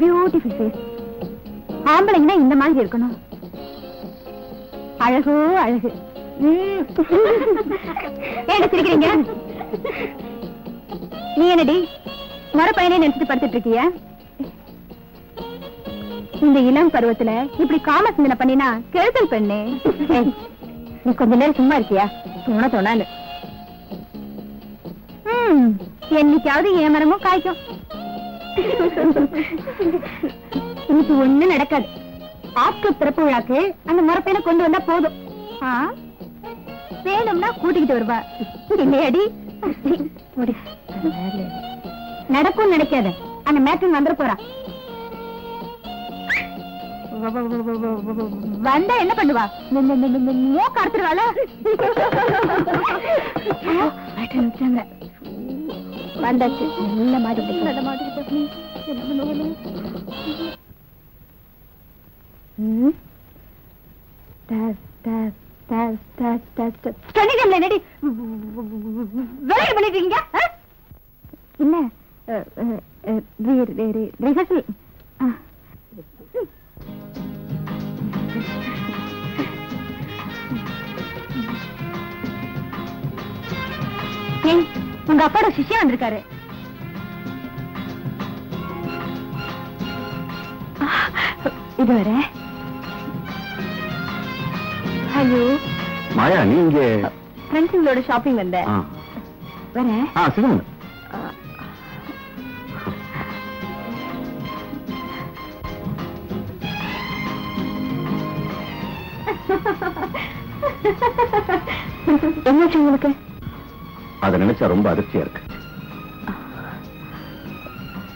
Beautiful face. ஆம்பளைங்கன்னா இந்த மாதிரி இருக்கணும். அழகோ அழகு. ஏன் சிரிக்கிறீங்க? நீ என்னடி மர பையனே நினைச்சிட்டு படுத்துட்டு இருக்கிய? இந்த இளம் பருவத்துல இப்படி காம சிந்தனை பண்ணினா கெடுதல் பெண்ணே. நீ கொஞ்ச நேரம் சும்மா இருக்கியா? தோண தோணாது. என்னைக்காவது ஏமரமும் காய்க்கும். இன்னைக்கு ஒண்ணு நடக்காது. ஆட்கள் பிறப்பு விழாக்கு அந்த மரப்பையில கொண்டு வந்தா போதும். வேணும்னா கூட்டிக்கிட்டு வருவா. இல்லையாடி? நடக்கும் நினைக்காத. அந்த மேட்டன் வந்துட போறா. வந்தா என்ன பண்ணுவா? மூக்க அறுத்துருவாள. வந்தாச்சு. நல்ல மாதிரி நல்ல மாதிரி பண்ணிருக்கீங்க. இல்ல ரிஹர்சல். உங்க அப்பாவோட சிஷ்யா வந்திருக்காரு. இதுவரை ஹலோ மாயா, நீங்க ஃப்ரெண்ட்ஸுங்களோட ஷாப்பிங் வந்த வரேன். என்னாச்சு உங்களுக்கு? அதை நினைச்சா ரொம்ப அதிர்ச்சியா இருக்கு.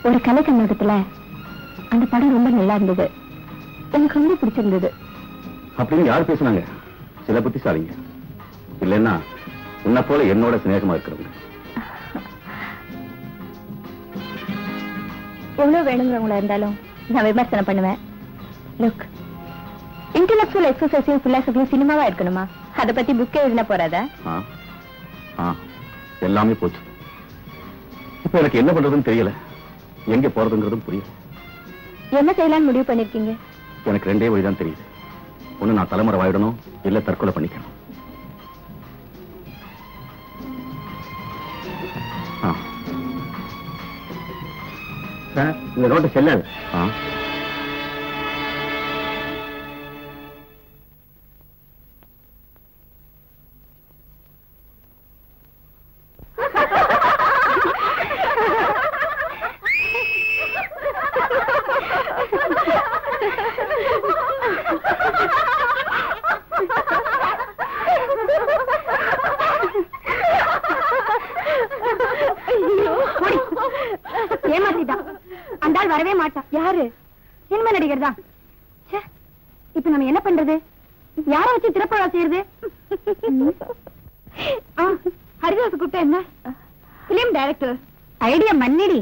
ஒரு கலை கண்ணோட்டத்துல அந்த படம் ரொம்ப நல்லா இருந்தது, எனக்கு ரொம்ப பிடிச்சிருந்தது. அப்படின்னு யார் பேசுனாங்க? சில புத்திசாலிங்க, இல்லைன்னா உன்னை போல என்னோட சிநேகமா இருக்கிறவங்க. எவ்வளவு வேணுங்கிறவங்களா இருந்தாலும் நான் விமர்சனம் பண்ணுவேன். லுக், இன்டெலெக்சுவல் எக்ஸசைஸையும் பிலாசபியும் சினிமாவா இருக்கணுமா? அதை பத்தி புக்கே எழுதின போறாதா? எல்லாமே போச்சு. இப்ப எனக்கு என்ன பண்றதுன்னு தெரியல, எங்க போறதுங்கிறதும் புரியல. என்ன செய்யலாம்னு முடிவு பண்ணிருக்கீங்க? எனக்கு ரெண்டே வழிதான் தெரியுது. ஒண்ணு நான் தலைமுறை வாயிடணும், இல்ல தற்கொலை பண்ணிக்கணும். இந்த நோட்டு செல்லாது. ஏமாத்திட்டான். அந்த ஆள் வரவே மாட்டான். யாரு? சினிமா நடிகர் தான். இப்ப நம்ம என்ன பண்றது? யார வச்சு திரைப்படா செய்யறது? ஹரிதாஸ் கூப்பிட்ட என்ன? Film director. ஐடியா மன்னிடி.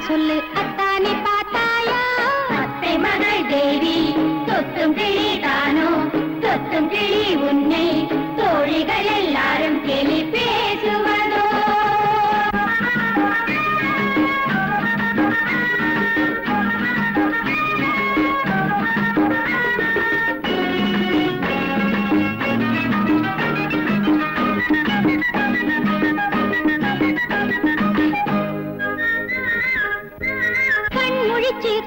சொல்லு அத்தானே பார்த்தாயா? அத்தை மகள் தேவி தொத்தும் கிளி தானோ, தொத்தும் கிளி உன்னை தோழிகள் எல்லாரும் கேலி பேசுவதோ?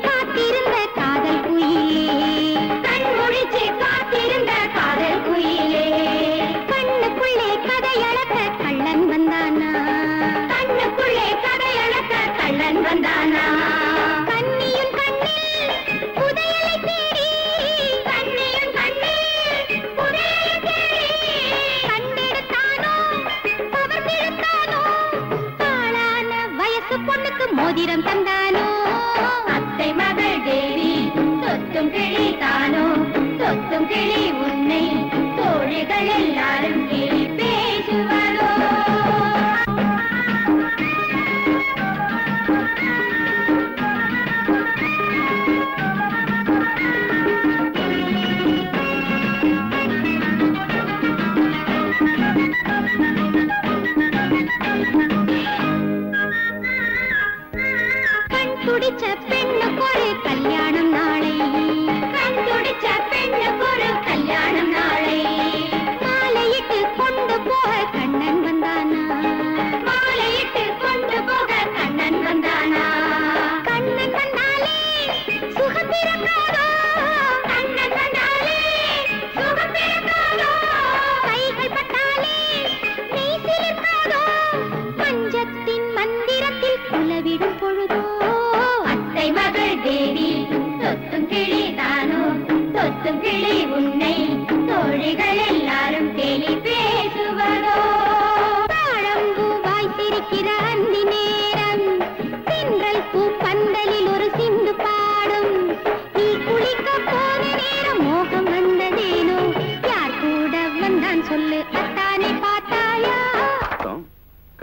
காத்திருந்த காதல் குயிலே, கண்முழிச்சு காத்திருந்த காதல் குயிலே, கண்ணுக்குள்ளே கதையளக்க கள்ளன் வந்தானா, கண்ணுக்குள்ளே கதையளக்க கள்ளன் வந்தானா, கண்ணியும் கண்ணில் புதையலை தேடி, கண்ணியும் கண்ணில் புதையலை தேடி, கண்டெடுத்தானோ கவர்ந்தெடுத்தானோ, காளான வயசு பொண்ணுக்கு மோதிரம் தந்தானோ? அத்தை மகள் தேவி தொத்தும் கிளி தானோ, தொத்தும் கிளி உன்னை தோழிகள் எல்லாரும் கிளி பேசுவதோ? துடிச்ச பெண்ணுக்கு ஒரு கல்யாணம் நாளை, கண் துடிச்ச பெண்ணுக்கு ஒரு கல்யாணம் நாளை, மாலையிட்டு கொண்டு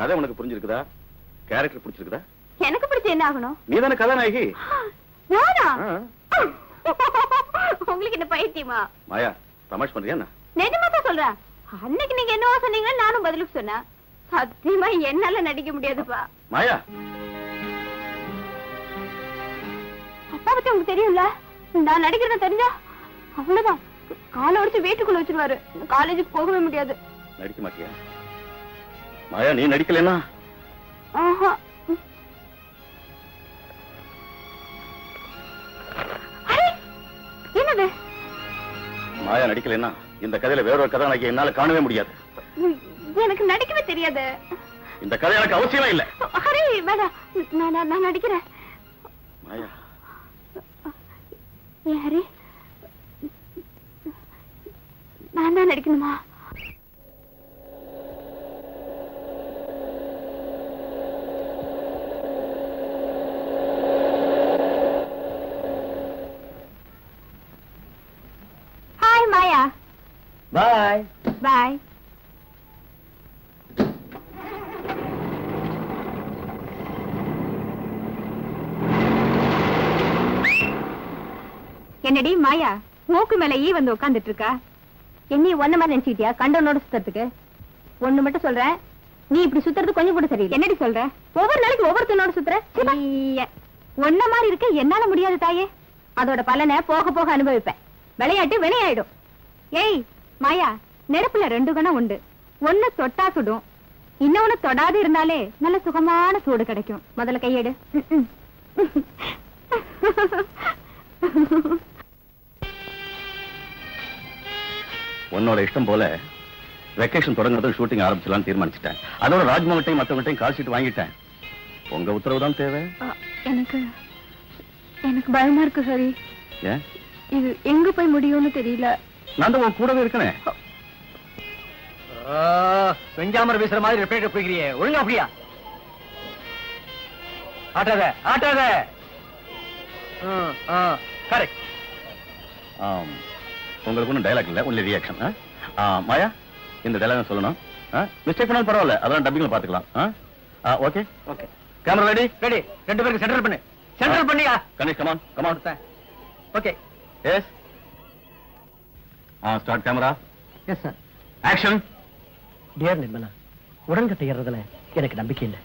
கதை உனக்கு புரிஞ்சிருக்குதா? கேரக்டர் பிடிச்சிருக்குதா? எனக்கு பிடிச்ச என்ன ஆகணும்? நீதானே கதாநாயகி. நானா? ஆ. உங்களுக்கு என்ன பைத்தியமா? மாயா தமாஷ் பண்றியா என்ன? நிஜமா தான் சொல்றேன். அன்னைக்கு நீங்க என்னவோ சொன்னீங்க, நானும் பதிலுக்கு சொன்னேன். சத்தியமா என்னால நடிக்க முடியாதுப்பா. மாயா அப்பா பத்தி உங்களுக்கு தெரியும்ல, நான் நடிக்கிறத தெரிஞ்சா அவ்வளவுதான், காலை உடைச்சு வீட்டுக்குள்ள வச்சிருவாரு. காலேஜுக்கு போகவே முடியாது. நடிக்க மாட்டியா? மாயா நீ நடிக்கலன்னா ஆஹா. அரே, என்னது? மாயா நடிக்கலன்னா இந்த கதையில வேறொரு கதாநாயகி என்னால காணவே முடியாது. எனக்கு நடிக்கவே தெரியாது. இந்த கதை எனக்கு அவசியமே இல்ல. அரே வேண்டாம், நான் நடிக்கிறேன். மாயா ஏ ஹரி, நான் தான் நடிக்கணுமா? ஹாய் மாயா. பாய். பாய். என்னடி மாயா, மூக்கு மேல ஈ வந்து உட்கார்ந்துட்டு இருக்கா? என்னை ஒன்ன மாதிரி நினைச்சுக்கிட்டியா கண்டனோட சுத்துறதுக்கு? ஒண்ணு மட்டும் சொல்றேன், நீ இப்படி சுத்துறது கொஞ்சம் கூட சரியில்லை. என்னடி சொல்ற? ஒவ்வொரு நாளைக்கு ஒவ்வொருத்தனோட சுத்துற. ஒன்ன மாதிரி இருக்க என்னால முடியாது தாயே. அதோட பலனை போக போக அனுபவிப்பேன். விளையாட்டு வினையாயிடும். ஏய் மாயா, நெருப்புல 2 கணம் உண்டு. ஒண்ணு தொட்டா சுடும், இன்னொன்னு தொடாது இருந்தாலே நல்ல சுகமான சூடு கிடைக்கும். முதல்ல கையெடு. உன்னோட இஷ்டம் போல வெக்கேஷன் தொடங்குறது ஷூட்டிங் ஆரம்பிச்சலாம்னு தீர்மானிச்சிட்டேன். அதோட ராஜ்மோகன்ட்டையும் மற்றவங்கள்ட்டையும் கால் ஷீட் வாங்கிட்டேன். உங்க உத்தரவு தான் தேவை. எனக்கு பயமா இருக்கு சரி. ஏன்? இது எங்க போய் முடியும்னு தெரியல. நான் தான் உன் கூடவே இருக்கனே. வெஞ்சாமர் வீசுற மாதிரி ரிப்பேர் போய்க்கிறியே, ஒழுங்கா அப்படியா? ஆட்டாத ஆட்டாத. கரெக்ட். உங்களுக்கு ஒன்றும் டைலாக் இல்ல, ஒன்லி ரியாக்ஷன். மாயா இந்த டைலாக் சொல்லணும். மிஸ்டேக் பண்ணாலும் பரவாயில்ல, அதெல்லாம் டப்பிங்ல பாத்துக்கலாம். Okay okay. Camera ready? Ready. 2 பேருக்கு சென்டர் பண்ணு. சென்டர் பண்ணியா? Ganesh come on come on. Okay. Yes. Start camera. Yes sir. Action. Dear Nirmala, உடன்கட்டை ஏறதுல எனக்கு நம்பிக்கை இல்லை.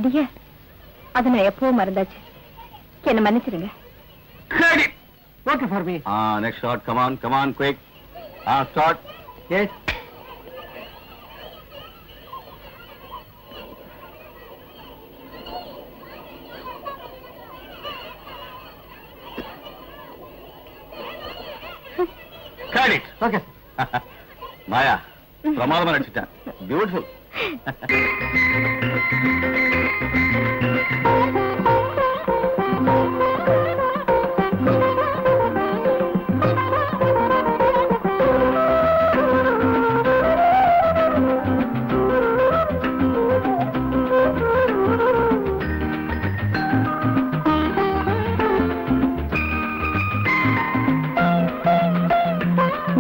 டியர், அது நான் எப்பவும் மறந்தாச்சு. என்ன மன்னிச்சிருங்க. Okay for me. Next shot. Come on come on quick. Start. Yes. Cut it. Okay. Maya பிரமாதமா நடிச்சிட்டேன். பியூட்டிஃபுல்.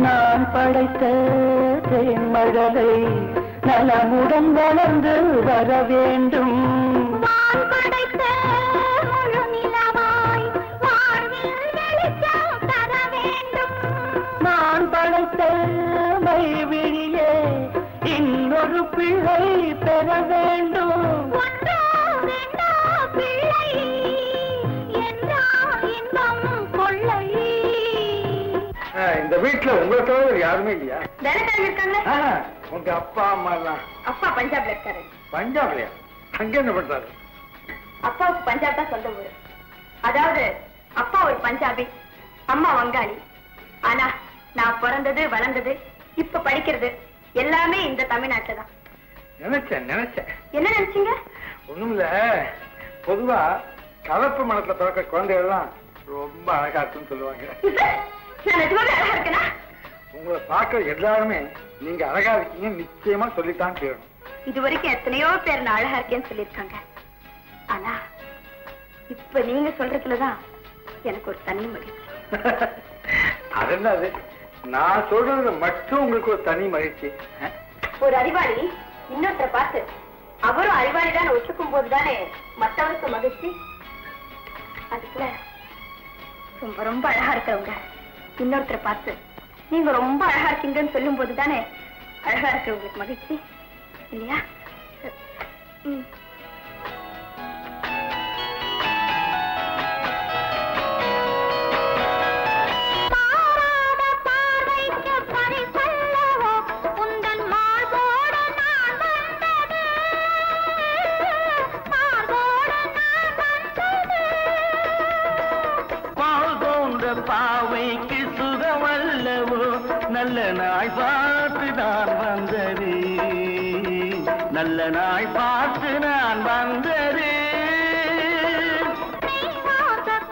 நான் படைத்த தேன்மழலை நலமுடன் வளர்ந்து வர வேண்டும். நான் படைத்த முழு நிலவாய் வாழ்வில் வெளிச்சம் தர வேண்டும். நான் படைத்த மைவிழியே இன்னொரு பிள்ளை பெற வேண்டும். ஒன்றோ ரெண்டோ பிள்ளை என்றால் இன்பம் கொள்ளை. இந்த வீட்டுல உங்களை தவிர யாருமே இல்லையா? வேலைக்காரங்க இருக்காங்க. உங்க அப்பா அம்மா எல்லாம் அப்பா பஞ்சாப்ல இருக்காரு. பஞ்சாப்லயா? அங்க என்ன பண்றாரு? அப்பாவுக்கு பஞ்சாப் தான் சொந்த ஊரு. அதாவது அப்பா ஒரு பஞ்சாபி, அம்மா வங்காளி. ஆனா நான் பிறந்தது வளர்ந்தது இப்ப படிக்கிறது எல்லாமே இந்த தமிழ்நாட்டுல தான். நினைச்சேன். என்ன நினைச்சீங்க? ஒண்ணும் இல்ல, பொதுவா கலப்பு மனத்துல பிறக்க குழந்தைகள் எல்லாம் ரொம்ப அழகா இருக்குன்னு சொல்லுவாங்க. நான் நிஜமாவே அழகா இருக்கேனா? உங்களை பார்க்க எல்லாருமே நீங்க அழகா இருக்கீங்க நிச்சயமா சொல்லித்தான் கேட்கணும். இது வரைக்கும் எத்தனையோ பேர் நான் அழகா இருக்கேன்னு சொல்லியிருக்காங்க. ஆனா இப்ப நீங்க சொல்றதுலதான் எனக்கு ஒரு தனி மகிழ்ச்சி. அது என்னது? நான் சொல்றதுல மட்டும் உங்களுக்கு ஒரு தனி மகிழ்ச்சி. ஒரு அறிவாளி இன்னொருத்தரை பார்த்து அவரும் அறிவாளிதான் ஒத்துக்கும் போதுதானே மற்றவருக்கு மகிழ்ச்சி. அதுக்குள்ள ரொம்ப ரொம்ப அழகா இருக்கிறவங்க இன்னொருத்தரை பார்த்து நீங்க ரொம்ப அழகா இருக்கீங்கன்னு சொல்லும் போதுதானே அழகா இருக்கிறவங்களுக்கு மகிழ்ச்சி இல்லையா? பாவைக்கு சுகமல்லவோ நல்ல நாள் பார்த்து நான் வந்தது, நல்ல நாள் பார்த்து நான் வந்தது.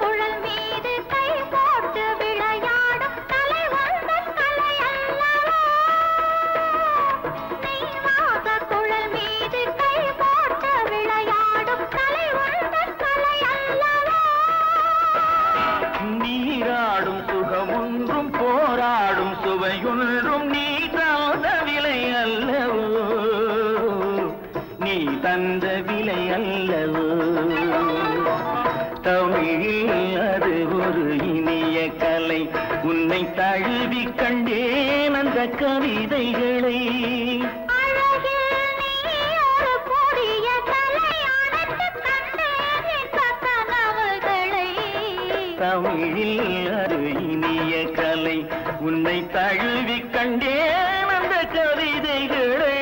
குழல் மீது கை போட்டு விளையாடும் தலை வந்தன் கலை அல்லவா? குழல் மீது கை போட்டு விளையாடும் தலை வந்தன் கலை அல்லவா? நீராடும் சுகமொன்றும் போராடும் சுவையொன்றும் நீ தந்த விலை அல்லவோ, நீ தந்த விலை அல்லவோ. தமிழில் அது ஒரு இனிய கலை, உன்னை தழுவி கண்டேன் அந்த கவிதைகளை. தமிழில் அது இனிய கலை, உன்னை தழுவி கண்டேன் அந்த கவிதைகளை.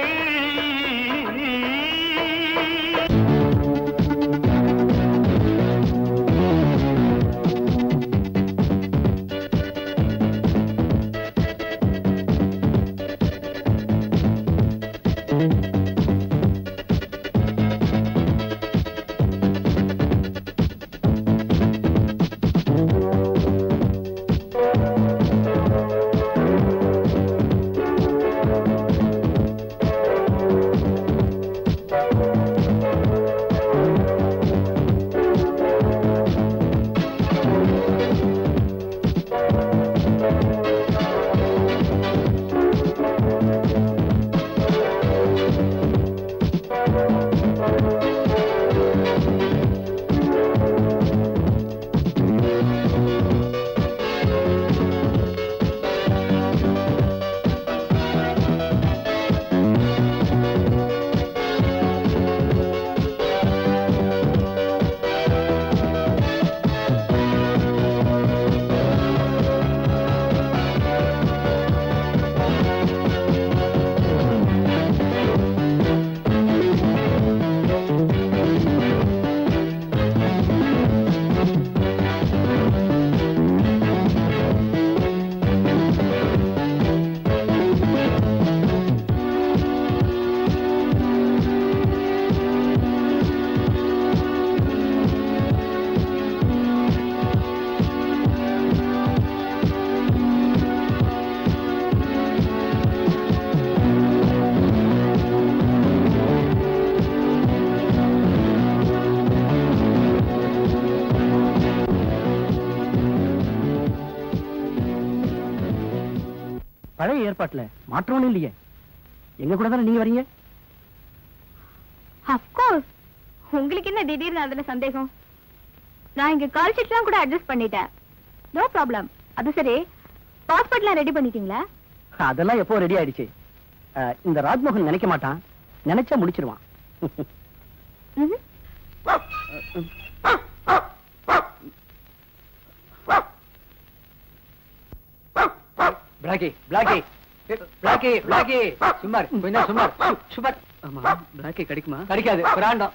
பழைய ஏற்பாட்டுல மாற்றமும் இல்லையே. எங்க கூட தானே நீங்க வரீங்க? அஃப்கோர்ஸ். உங்களுக்கு என்ன திடீர்னு அதுல சந்தேகம்? நான் இங்க கால் ஷீட்லாம் கூட அட்ஜஸ்ட் பண்ணிட்டேன். No problem. அது சரி, பாஸ்போர்ட்லாம் ரெடி பண்ணிட்டீங்களா? அதெல்லாம் எப்போ ரெடி ஆயிடுச்சு. இந்த ராஜ்மோகன் நினைக்க மாட்டான், நினைச்சா முடிச்சிருவான். பிளாக்கி பிளாக்கி பிளாக்கி பிளாக்கி சுமார் கொஞ்சம் சுமார் சுமார். ஆமா, பிளாக்கி கிடைக்குமா? கிடைக்காது, பிராண்டம்.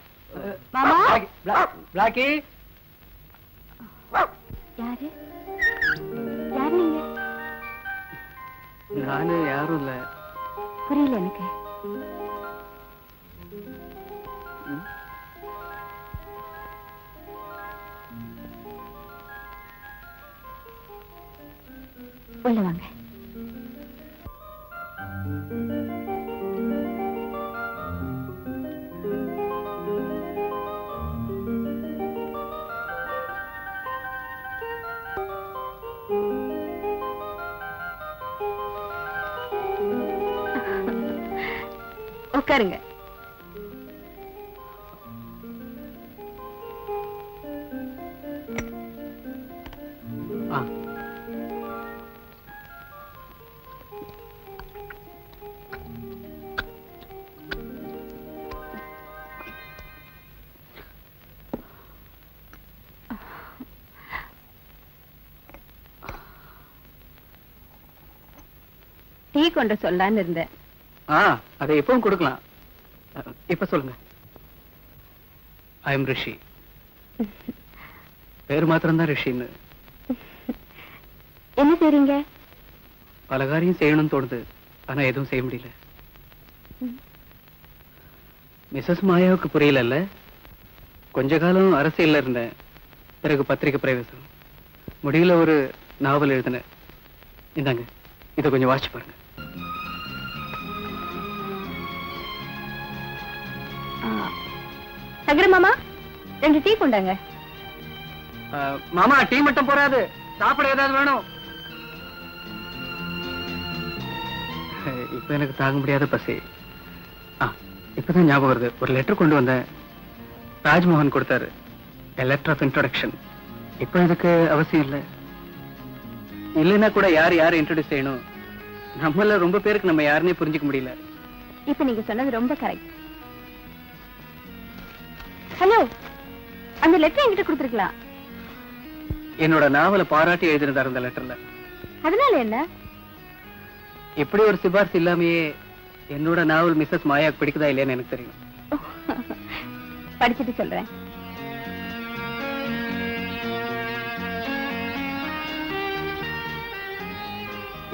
மாமா, பிளாக்கி யாரு யாரு நீங்க? நானு யாரும் இல்ல. புரியல எனக்கு. உள்ள வாங்க. உட்காருங்க. டீ கொண்டு சொல்லான்னு இருந்தேன். அதை எப்பவும் கொடுக்கலாம். இப்ப சொல்லுங்க. ஐ எம் ரிஷி. பேர் மாத்திரம்தான் ரிஷின்னு. என்ன செய்றீங்க? பல காரியம் செய்யணும்னு தோணுது, ஆனா எதுவும் செய்ய முடியல. மிஸ்ஸஸ் மாயாவுக்கு புரியல. கொஞ்ச காலம் அரசியல்ல இருந்தேன், பிறகு பத்திரிகை பிரவேசம், முடிவுல ஒரு நாவல் எழுதினேன். இந்தாங்க, இதை கொஞ்சம் வாசிச்சு பாருங்க. சங்கர மாமா, 2 டீ கொண்டாங்க. மாமா, டீ மட்டும் போறாது, சாப்பிட ஏதாவது வேணும். இப்ப எனக்கு தாங்க முடியாத பசி. இப்பதான் ஞாபகம் வருது, ஒரு லெட்டர் கொண்டு வந்தேன். ராஜ்மோகன் கொடுத்தாரு, லெட்டர் ஆஃப் இன்ட்ரோடக்ஷன். இப்ப இதுக்கு அவசியம் இல்லை. இல்லைன்னா கூட யார் இன்ட்ரோடியூஸ் செய்யணும்? நம்மள ரொம்ப பேருக்கு நம்ம யாருன்னே புரிஞ்சுக்க முடியல. இப்ப நீங்க சொன்னது ரொம்ப கரெக்ட். ஹலோ, அந்த லெட்டர் என்கிட்ட கொடுத்துருக்கலாம். என்னோட நாவலை பாராட்டி எழுதிருந்தார் அந்த லெட்டர்ல. அதனால என்ன? இப்படி ஒரு சிபாரிசு இல்லாமையே என்னோட நாவல் மிஸ்ஸஸ் மாயாக்கு பிடிக்குதா இல்லையான்னு எனக்கு தெரியும். படிச்சுட்டு சொல்றேன்.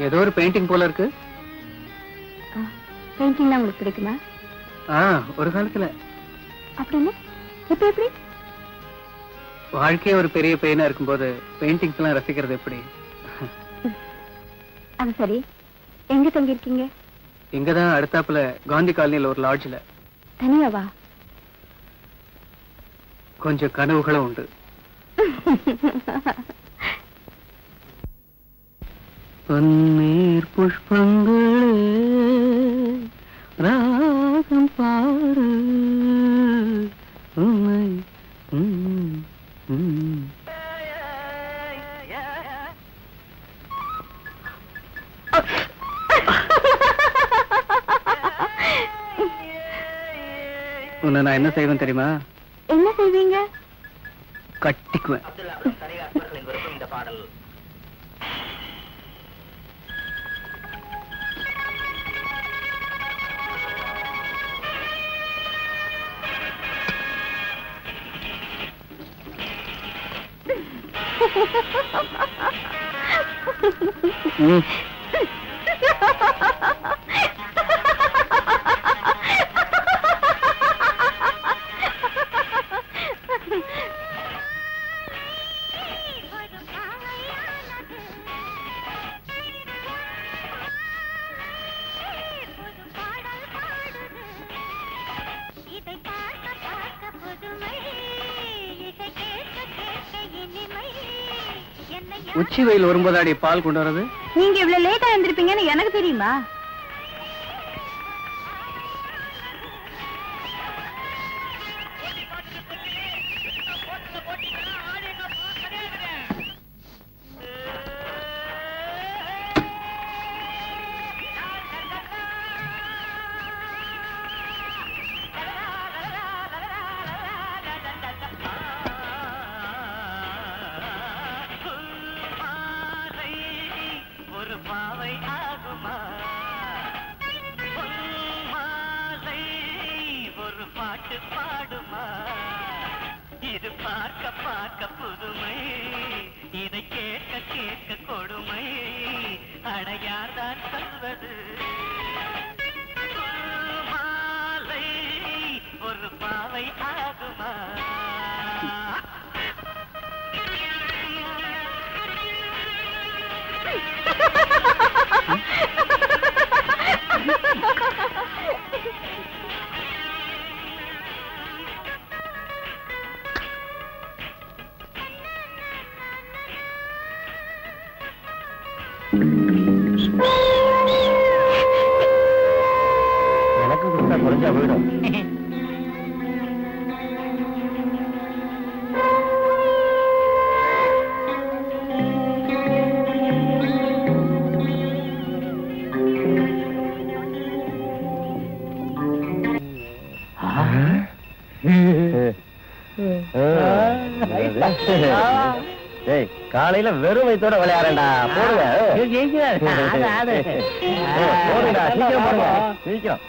ஏதோ ஒரு பெயிண்டிங் போல இருக்கு. பெயிண்டிங்லாம் உங்களுக்கு பிடிக்குமா? ஒரு காலத்துல. அப்படின்னு இப்ப எப்படி? வாழ்க்கையே ஒரு பெரிய பெயினா இருக்கும்போது பெயிண்டிங்ஸ் எல்லாம் ரசிக்கிறது எப்படி? அது சரி, எங்க தங்கி இருக்கீங்க? இங்கதான் அடுத்தாப்புல காந்தி காலனில ஒரு லாட்ஜ்ல. தனியாவா? கொஞ்சம் கனவுகளும் உண்டு. பன்னீர் புஷ்பங்களே ராகம் பாடு உன்னை. உன்னை நான் என்ன செய்வேன் தெரியுமா? என்ன செய்வீங்க? கட்டிக்குவேன். இந்த பாடல் உச்சி வெயில் வரும்போதாடி பால் கொண்டு வர்றது? நீங்க இவ்வளவு லேட்டா எழுந்திருப்பீங்கன்னு எனக்கு தெரியுமா? பாட்டு பாடுமா, இது பார்க்க பார்க்க புதுமை, இதை கேட்க கேட்க கொடுமை, அடையார்தான் சொல்வது. மாலை ஒரு பாவை ஆகுமா? எனக்கு கொடுத்தா குறைஞ்சா போயிடும். காலையில வெறும் வயித்தோட விளையாடுறா போடுங்க போடுங்கடா சீக்கிரம் போடுங்க சீக்கிரம்.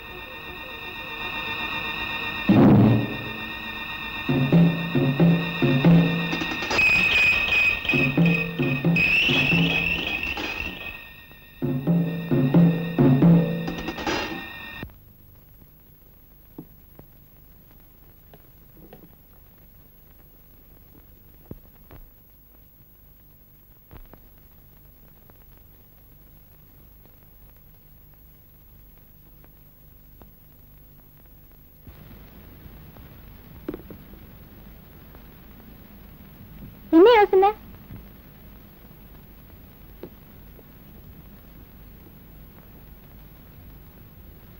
என்ன யோசனை?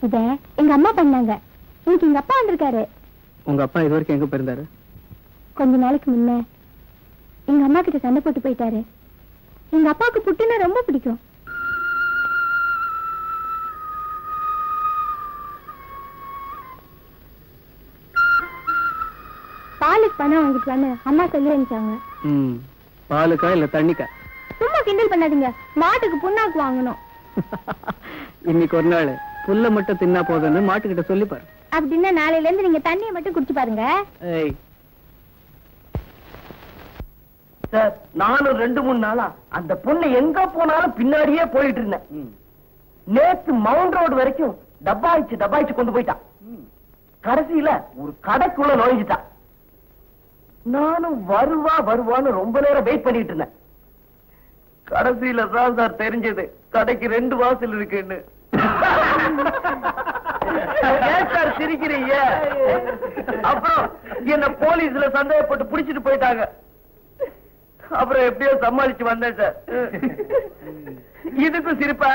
இத எங்க அம்மா பண்ணாங்க. இன்னைக்கு எங்க அப்பா வந்திருக்காரு. உங்க அப்பா இது வரைக்கும் எங்க போயிருந்தாரு? கொஞ்ச நாளைக்கு முன்ன எங்க அம்மா கிட்ட சண்டை போட்டு போயிட்டாரு. எங்க அப்பாவுக்கு புட்டுன்னா ரொம்ப பிடிக்கும். பாலுக்கு பணம் வாங்கிட்டு வான்னு அம்மா சொல்லி அனுப்பிச்சாங்க. பாலுக்கா இல்ல தண்ணிக்கா? சும்மா கிண்டல் பண்ணாதீங்க. மாட்டுக்கு புண்ணாக்கு வாங்கணும். இன்னைக்கு ஒரு நாள் புல்ல மட்டும் தின்னா போதுன்னு மாட்டுக்கிட்ட சொல்லி பாரு. அப்படின்னா நாளையில இருந்து நீங்க தண்ணியை மட்டும் குடிச்சு பாருங்க. சார், நானும் 2-3 நாளா அந்த பொண்ணு எங்க போனாலும் பின்னாடியே போயிட்டு இருந்தேன். நேத்து மவுண்ட் ரோடு வரைக்கும் டப்பாயிச்சு கொண்டு போயிட்டான். கடைசியில ஒரு கடைக்குள்ள நுழைஞ்சிட்டான். நானும் வருவான்னு ரொம்ப நேரம் வெயிட் பண்ணிட்டு இருந்தேன். கடைசியில தான் சார் தெரிஞ்சது கடைக்கு 2 வாசல் இருக்குன்னு. ஏன் சார் சிரிக்கிறீங்க? அப்புறம் என்ன போலீஸ்ல சந்தேகப்பட்டு புடிச்சிட்டு போயிட்டாங்க. அப்புறம் எப்படியோ சமாளிச்சு வந்தேன் சார். இதுக்கும் சிரிப்பா?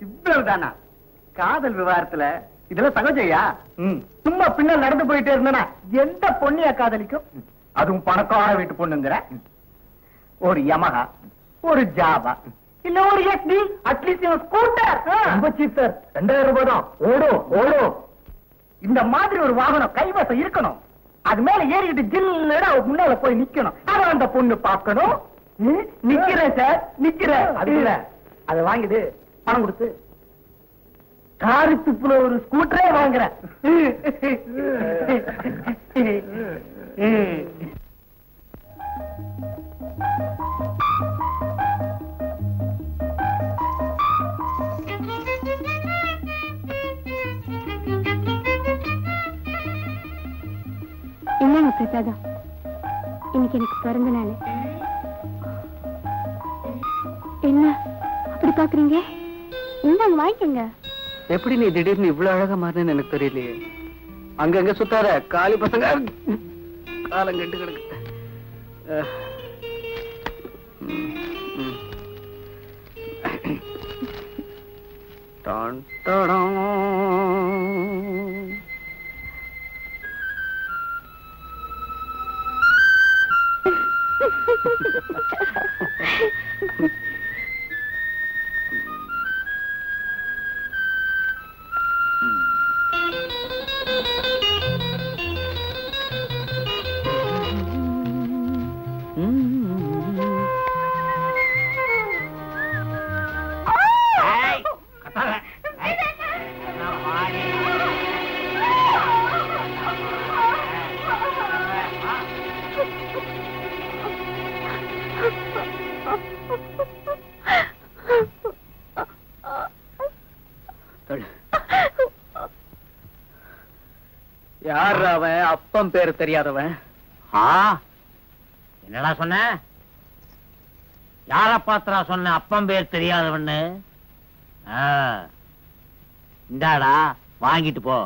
இவ்வளவுதானா காதல் விவகாரத்துல? இதெல்லாம் சகஜையா? சும்மா பின்னால் நடந்து போயிட்டே இருந்தா எந்த பொண்ணிய காதலிக்கும்? அதுவும் பணக்கார வீட்டு பொண்ணுங்கிற. ஒரு யமஹா, ஒரு ஜாவா, இல்ல ஒரு எக்டி, அட்லீஸ்ட் ஒரு ஸ்கூட்டர். ரொம்ப சீப் சார், 2000 ரூபாய் தான். ஓடும். இந்த மாதிரி ஒரு வாகனம் கைவசம் இருக்கணும். அது மேல ஏறிட்டு ஜில்லுன்னு அவ முன்னால போய் நிக்கணும். அத அந்த பொண்ணு பார்க்கணும். நிக்கிறேன் சார், நிக்கிறேன். அது இல்ல, அதை வாங்கிட்டு பணம் கொடுத்து காரித்துப்புல ஒரு ஸ்கூட்டரே வாங்குறேன். என்னங்க பிரசாதம், இன்னைக்கு எனக்கு பிறந்த நாள். என்ன அப்படி பாக்குறீங்க? இந்தாங்க வாங்கிக்கங்க. எப்படி நீ திடீர்னு இவ்வளவு அழகா மாறினு எனக்கு தெரியலையே. அங்கங்க சுத்தார காலி பசங்க காலம் கெட்டு கிடக்கு. டான் டாடான். யார் அவன்? அப்பம் பேரு தெரியாதவன். என்னடா சொன்ன? யார பாத்திரா சொன்ன அப்பம் பேர் தெரியாதவன்னு? இந்தாடா வாங்கிட்டு போ.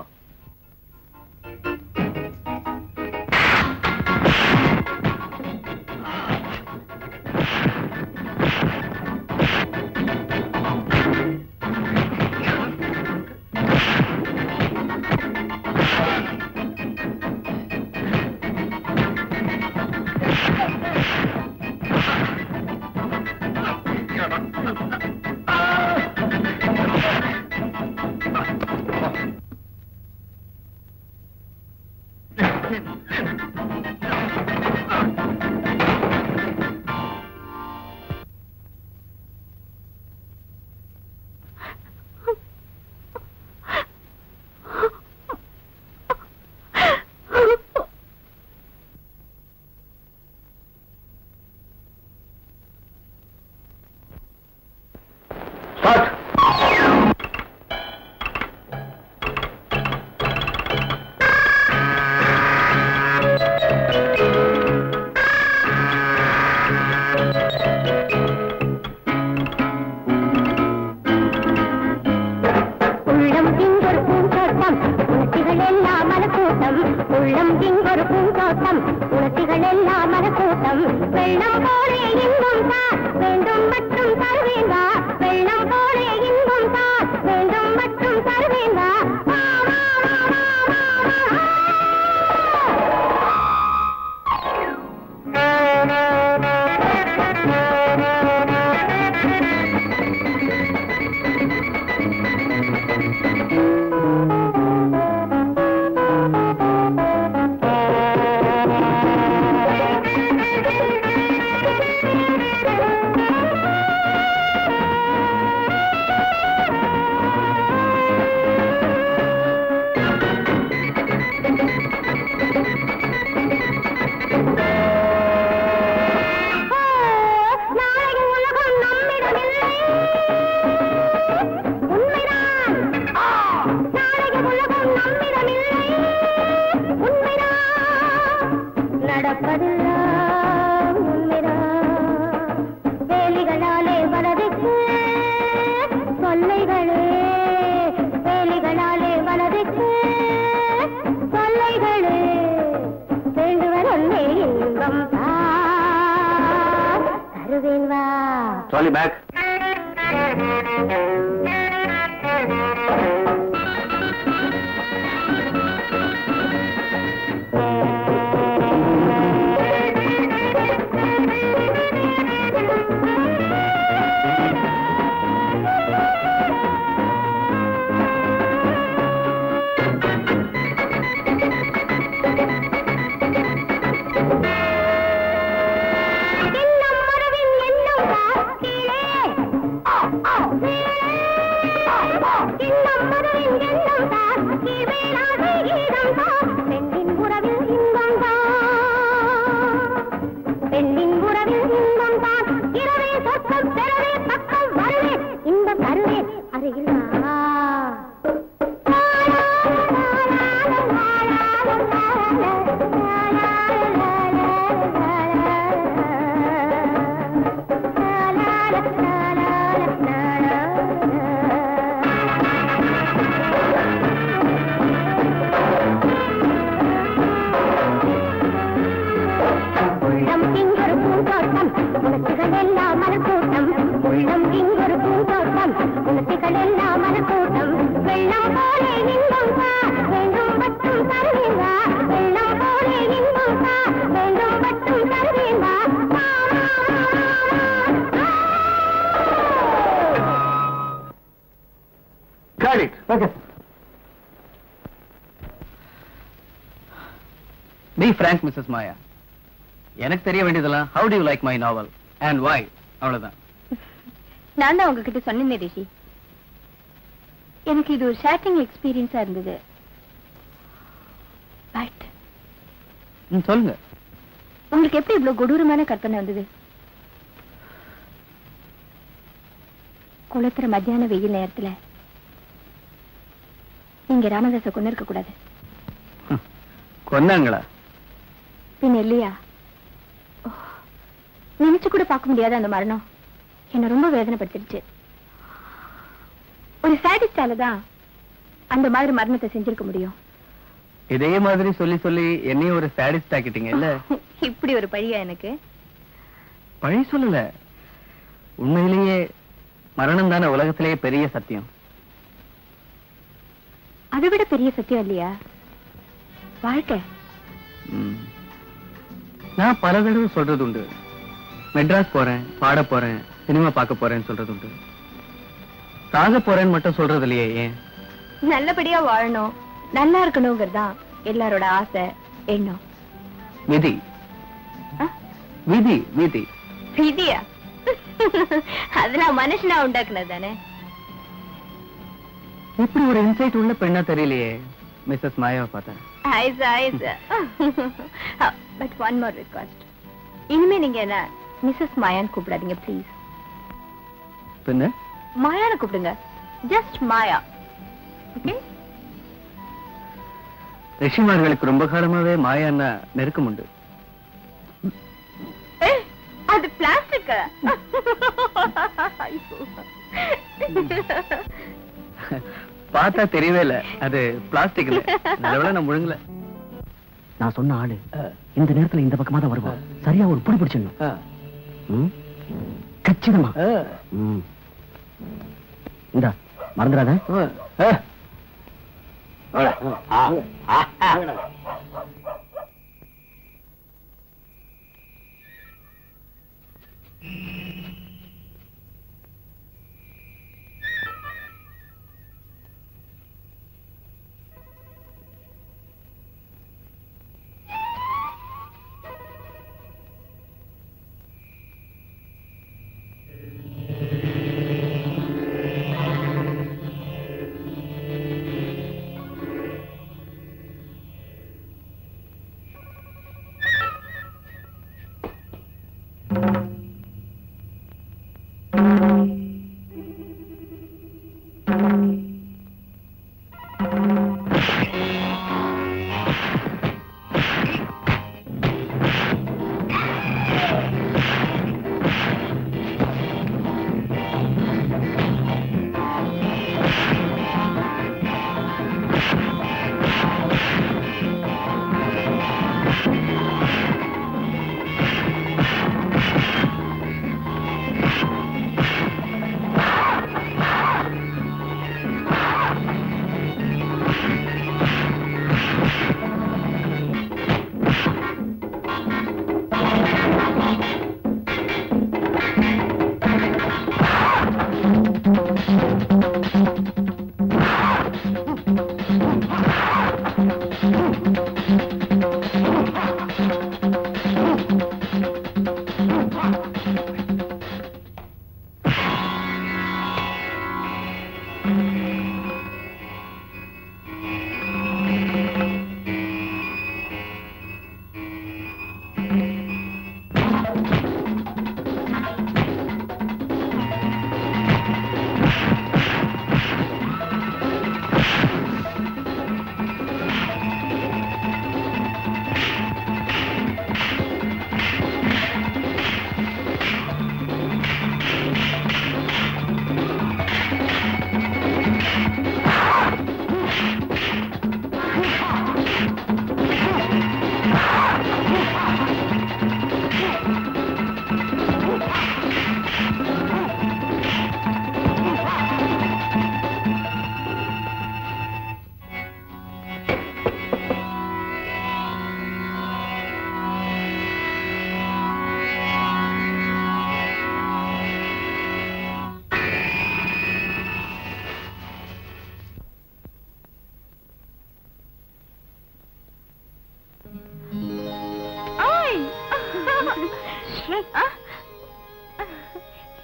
வருவேன் வா. Trolley bag. Got it. Okay. Be frank, Mrs. Maya. எனக்கு தெரிய வேண்டியதெல்லாம் how do you like my novel and why? அவ்வளவுதான். நான் தான் உங்ககிட்ட சொன்னேன் ரிஷி, எனக்கு இது ஒரு ஷாக்கிங் எக்ஸ்பீரியன்ஸா இருந்தது. பட் சொல்லுங்க. உங்களுக்கு எப்படி இவ்வளவு கொடூரமான கற்பனை வந்தது? குளத்துற மத்தியான வெயில் நேரத்துல நீங்க ராமதாஸை கொண்டு இருக்க கூடாது. கொன்னாங்களா? பின் இல்லையா? நினைச்சு கூட பார்க்க முடியாத அந்த மரணம் என்ன ரொம்ப வேதனைப்படுத்திடுச்சு. ஒரு சாடிஸ்டால தான் அந்த மாதிரி மரணத்தை செஞ்சிருக்க முடியும். இதே மாதிரி சொல்லி சொல்லி என்னையும் ஒரு சாடிஸ்ட் ஆக்கிட்டீங்க இல்ல? இப்படி ஒரு பழியா எனக்கு? பழி சொல்லல, உண்மையிலேயே மரணம் தானே உலகத்திலேயே பெரிய சத்தியம். அதை விட பெரிய சத்தியம் இல்லையா வாழ்க்கை? நான் பல தடவை சொல்றது உண்டு, மெட்ராஸ் போறேன், பாட போறேன், சினிமா பார்க்க போறேன்னு சொல்றது உண்டு. சாக போறேன்னு மட்டும் சொல்றது இல்லையே, ஏன்? நல்லபடியா வாழணும், நல்லா இருக்கணுங்கிறதுதான் எல்லாரோட ஆசை, எண்ணம். விதி விதி விதி விதியா? அதெல்லாம் மனுஷனா உண்டாக்குனது தானே. இப்படி ஒரு இன்சைட் உள்ள பெண்ணா தெரியலையே மிஸ்ஸஸ் மாயாவை பார்த்தேன். பட் ஒன் மோர் ரிக்வெஸ்ட், இனிமே நீங்க என்ன மிஸ்ஸஸ் மாயான்னு கூப்பிடாதீங்க ப்ளீஸ். பின்ன மாயான்னு கூப்பிடுங்க, ஜஸ்ட் மாயா. ஓகே? ரிஷிமார்களுக்கு ரொம்ப காலமாவே மாயான்னா நெருக்கம் உண்டு. அது பிளாஸ்டிக். பார்த்தா தெரியவே இல்ல, அது பிளாஸ்டிக் இல்ல. நல்லவேளை நான் முழுங்கல. நான் சொன்ன ஆளு இந்த நேரத்துல இந்த பக்கமா தான் வருவான். சரியா ஒரு புடி பிடிச்சிடணும். கச்சிதமா. இந்த மறந்துடாத.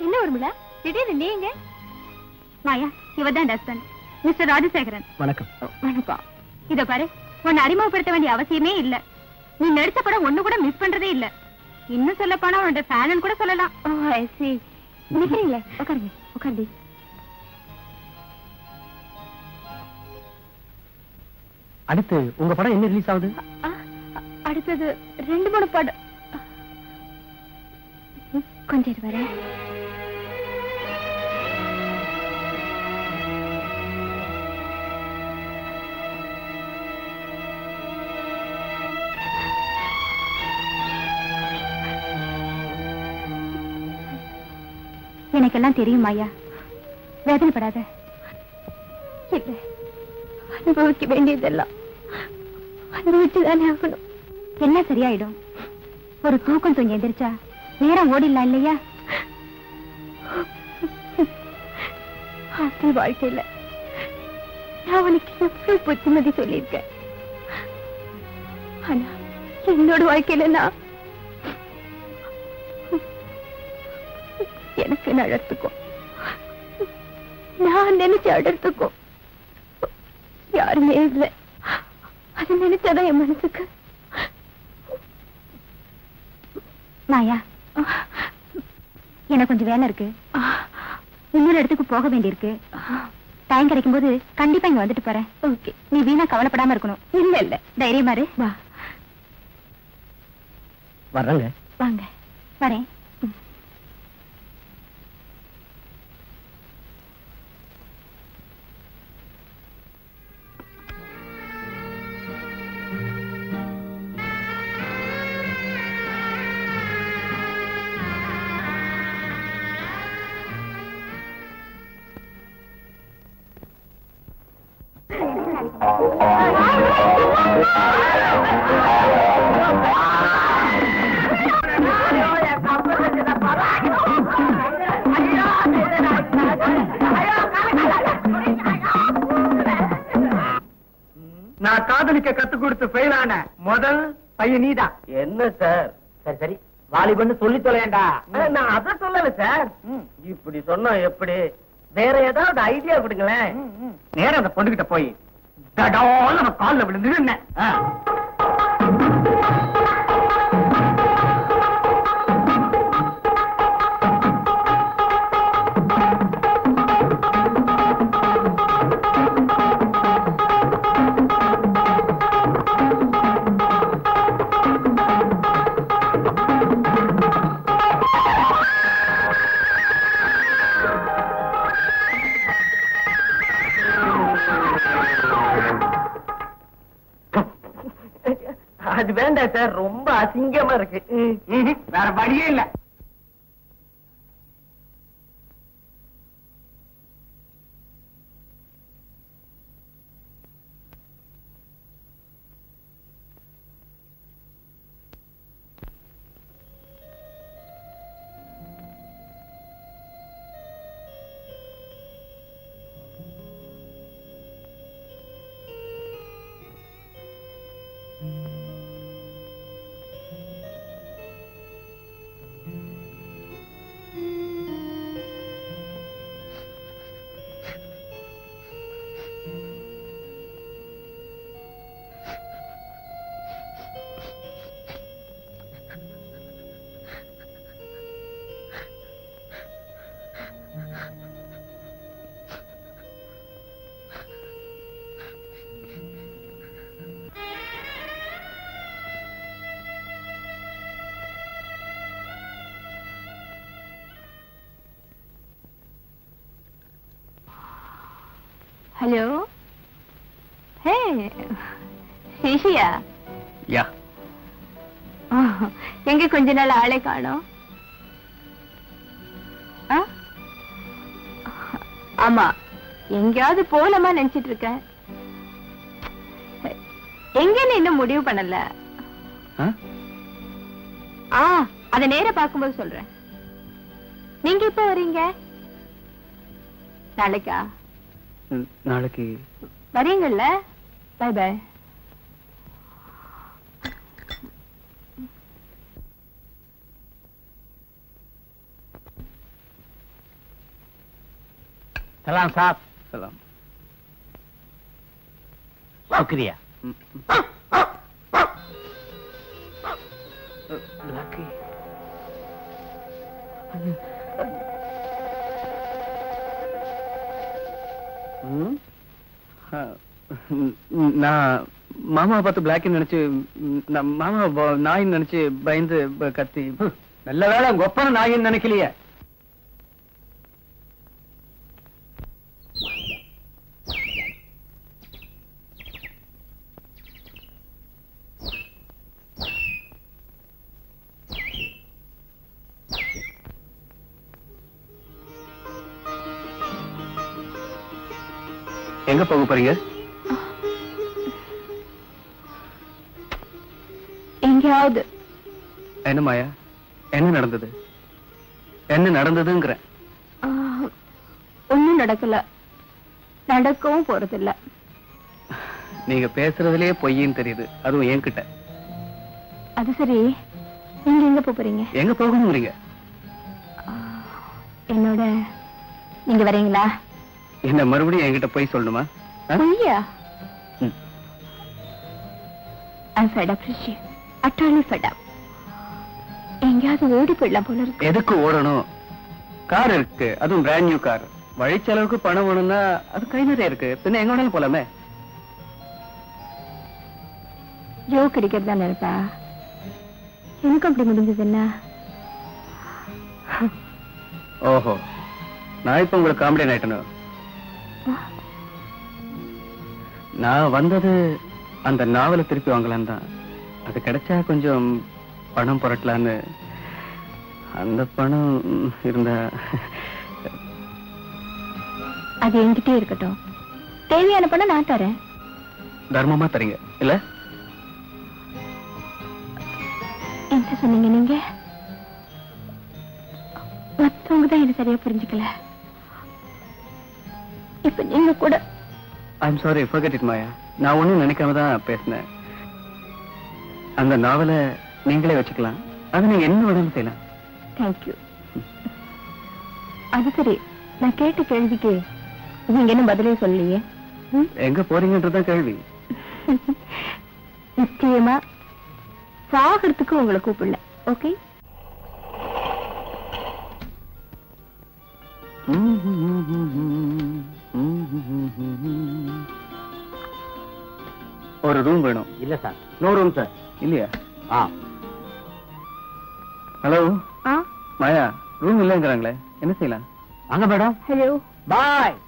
என்ன உரிமையா திடீர்னு நீங்க? மாயா, இவர்தான் ஹஸ்பண்ட், மிஸ்டர் ராஜசேகரன். வணக்கம். வணக்கம். இத பாரு, உன்னை அறிமுகப்படுத்த வேண்டிய அவசியமே இல்ல. நீ நடிச்ச படம் ஒண்ணு கூட மிஸ் பண்றதே இல்ல. இன்னும் சொல்ல போனா உன்னோட ஃபேன் கூட சொல்லலாம். நிக்கிறீங்களே, உட்காருங்க, உட்காருங்க. அடுத்து உங்க படம் என்ன ரிலீஸ் ஆகுது? அடுத்தது 2-3 படம். கொஞ்சம் இரு வரேன். எனக்கெல்லாம் தெரியும் ஐயா, வேதனைப்படாத. இல்ல, அனுபவிக்க வேண்டியதெல்லாம் அனுபவிச்சுதானே ஆகணும். எல்லாம் சரியாயிடும். ஒரு தூக்கம் தூங்கி எந்திரிச்சா நேரம் ஓடிடலாம் இல்லையா? ஆசை வாழ்க்கையில நான் உனக்கு எவ்வளவு புத்திமதி சொல்லியிருக்கேன். ஆனா என்னோட வாழ்க்கையில நான் எனக்கு நடத்துக்கும், நான் நினைச்ச அடர்த்துக்கும் யாருமே இல்லை. அது நினைச்சாதான் என் மனசுக்கு. மாயா, எனக்கு கொஞ்சம் வேலை இருக்கு, இன்னொரு இடத்துக்கு போக வேண்டியிருக்கு. டைம் கிடைக்கும் போது கண்டிப்பா இங்க வந்துட்டு போறேன். ஓகே, நீ வீணா கவலைப்படாம இருக்கணும். இல்ல இல்ல, தைரியமா இரு. வா. வர்றேங்க. வாங்க, வரேன். நான் காதலிக்க கத்து கொடுத்து ஃபெயிலான முதல் பையன் நீதான். என்ன சார்? சரி சரி, வாலிபன்னு சொல்லி தொலையண்டா. நான் அத சொல்லல சார். இப்படி சொன்னா எப்படி? வேற ஏதாவது ஐடியா கொடுங்களேன். நேரம் அந்த பொண்ணுகிட்ட போய் தடால் நம்ம கால்ல விழுந்து என்ன? அது வேண்டாம் சார், ரொம்ப அசிங்கமா இருக்கு. வேற வழியே இல்ல. ஹலோ. ஹே, சிஷியா? யா. எங்க கொஞ்ச நாள் ஆளே காணோம்? ஆமா, எங்கேயாவது போலமா நினைச்சிட்டு இருக்கேன். எங்கன்னு இன்னும் முடிவு பண்ணல. அத நேர பார்க்கும்போது சொல்றேன். நீங்க இப்ப வரீங்க? நாளைக்கா? நாளைக்கு வரீங்கல்ல? By by. சலாம் சாப். சலாம். சுக்ரியா. லக்கி. நான் மாமா பார்த்து பிளாக் நினைச்சு நான் மாமா நாயின்னு நினைச்சு பயந்து கத்தி. நல்ல வேளை உங்க ஒப்பன நாயின்னு நினைக்கலையே. எங்க போக போறீங்க? எங்கேயாவது. என்ன மாயா, என்ன நடந்தது? என்ன நடந்ததுங்கிற? ஒண்ணும் நடக்கல, நடக்கவும் போறதில்ல. நீங்க பேசுறதுலயே பொய்ன்னு தெரியுது, அதுவும் என்கிட்ட. அது சரி, நீங்க எங்க போறீங்க? எங்க போகணுங்கிறீங்க? என்னோட நீங்க வரீங்களா? என்ன மறுபடியும் என்கிட்ட போய் சொல்லணுமா? பொய்யா? I'm fed up, Rishi. Utterly fed up. எங்கேயாவது ஓடி போயிடலாம் போல இருக்கு. எதுக்கு ஓடணும்? கார் இருக்கு, அதுவும் பிராண்ட் நியூ கார். வழிச்செலவுக்கு பணம் வேணும்னா அது கை நிறைய இருக்கு, பின்ன எங்க வேணாலும் போலாமே. ஜோ கிடைக்கிறதா நினைப்பா? எனக்கு அப்படி முடிஞ்சது என்ன? ஓஹோ, நான் இப்ப உங்களுக்கு காமெடி ஆயிட்டணும். நான் வந்தது அந்த நாவலை திருப்பி வாங்கலான்னு தான். அது கிடைச்சா கொஞ்சம் பணம் புரட்டலான்னு. அந்த பணம் இருந்தா அது என்கிட்டே இருக்கட்டும். தேவையான பணம் நான் தரேன். தர்மமா தரீங்க இல்ல? என்ன சொன்னீங்க நீங்க? மத்தவங்க தான் என்ன சரியா புரிஞ்சுக்கல. இப்ப நீங்க கூட. ஐம் சாரி, forget it மாயா. நான் ஒண்ணும் நினைக்காம தான் பேசினேன். அந்த நாவலை நீங்களே வச்சுக்கலாம், அது நீங்க என்ன வேணாலும் செய்யலாம். தேங்க்யூ. அது சரி, நான் கேட்ட கேள்விக்கு நீங்க என்ன பதிலே சொல்லலையே? எங்க போறீங்கன்றதான் கேள்வி. நிச்சயமா சாகிறதுக்கு உங்களை கூப்பிடல. ஓகே? ஒரு ரூம் வேணும். இல்ல சார், நோ ரூம் சார். இல்லையா? ஹலோ ஆ, மாயா, ரூம் இல்லைங்கிறாங்களே, என்ன செய்யலாம்? வாங்க மேடம். ஹலோ, பாய்.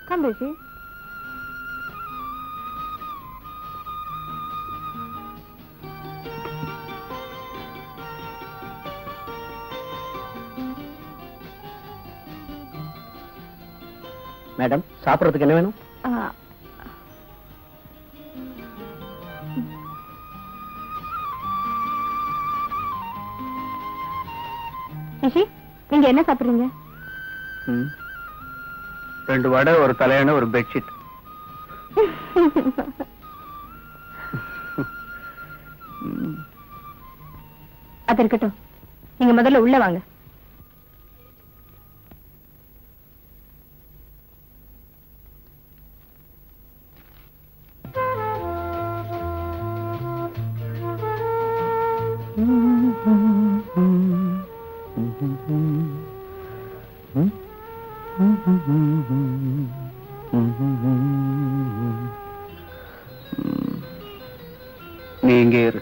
கம் பேசி. மேடம், சாப்பிடறதுக்கு என்ன வேணும்? ரிஷி, நீங்க என்ன சாப்பிடுறீங்க? 2 வடை, ஒரு தலையணை, ஒரு பெட்ஷீட். அது இருக்கட்டும், நீங்க முதல்ல உள்ள வாங்க. நீ இங்கே இரு.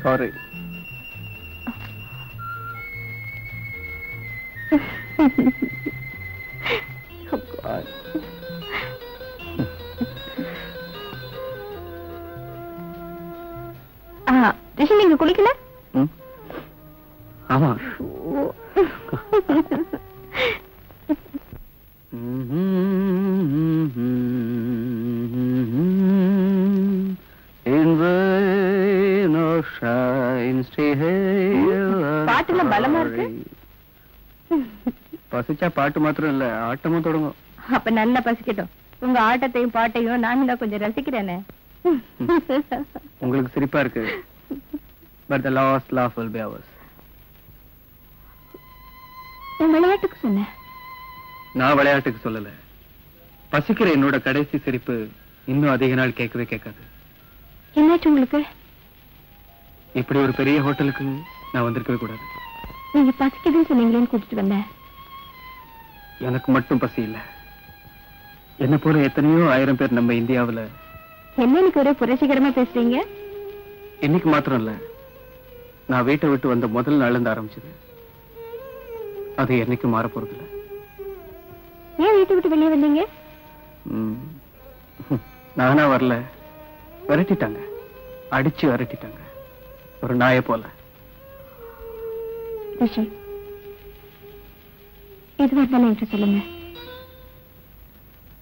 சாரி. ரிஷி, நீங்க குளிக்கல? ஆமா. பாட்டுல பலமா இருக்கு. பசிச்சா பாட்டு மாத்திரம் இல்ல ஆட்டமும் தொடங்கும். அப்ப நல்லா பசிக்கட்டும். உங்க ஆட்டத்தையும் பாட்டையும் நானும் தான் கொஞ்சம் ரசிக்கிறேனே. உங்களுக்கு சிரிப்பா இருக்கு. But the last laugh will be ours. நான் விளையாட்டுக்கு சொன்னேன். நான் விளையாட்டுக்கு சொல்லல. பசிக்கிற என்னோட கடைசி சிரிப்பு இன்னும் அதிக நாள் கேட்கவே கேட்காது. என்னாச்சு உங்களுக்கு? இப்படி ஒரு பெரிய ஹோட்டலுக்கு நான் வந்திருக்கவே கூடாது. நீங்க பசிக்குதுன்னு சொன்னீங்களேன்னு கூட்டிட்டு வந்தேன். எனக்கு மட்டும் பசி இல்ல. என்ன போல எத்தனையோ 1000 பேர் நம்ம இந்தியாவுல. என்ன எனக்கு ஒரே புரட்சிகரமா பேசுறீங்க? இன்னைக்கு மாத்திரம் இல்ல, நான் வீட்டை விட்டு வந்த முதல் நாள்ல இருந்து ஆரம்பிச்சது. அது என்னைக்கும் மாற போறது இல்ல. ஏன் வீட்டை விட்டு வெளியே வந்தீங்க? நானா வரல, விரட்டிட்டாங்க. அடிச்சு விரட்டிட்டாங்க, ஒரு நாயை போல. ரிஷி, எதுவா இருந்தாலும் என்கிட்ட சொல்லுங்க.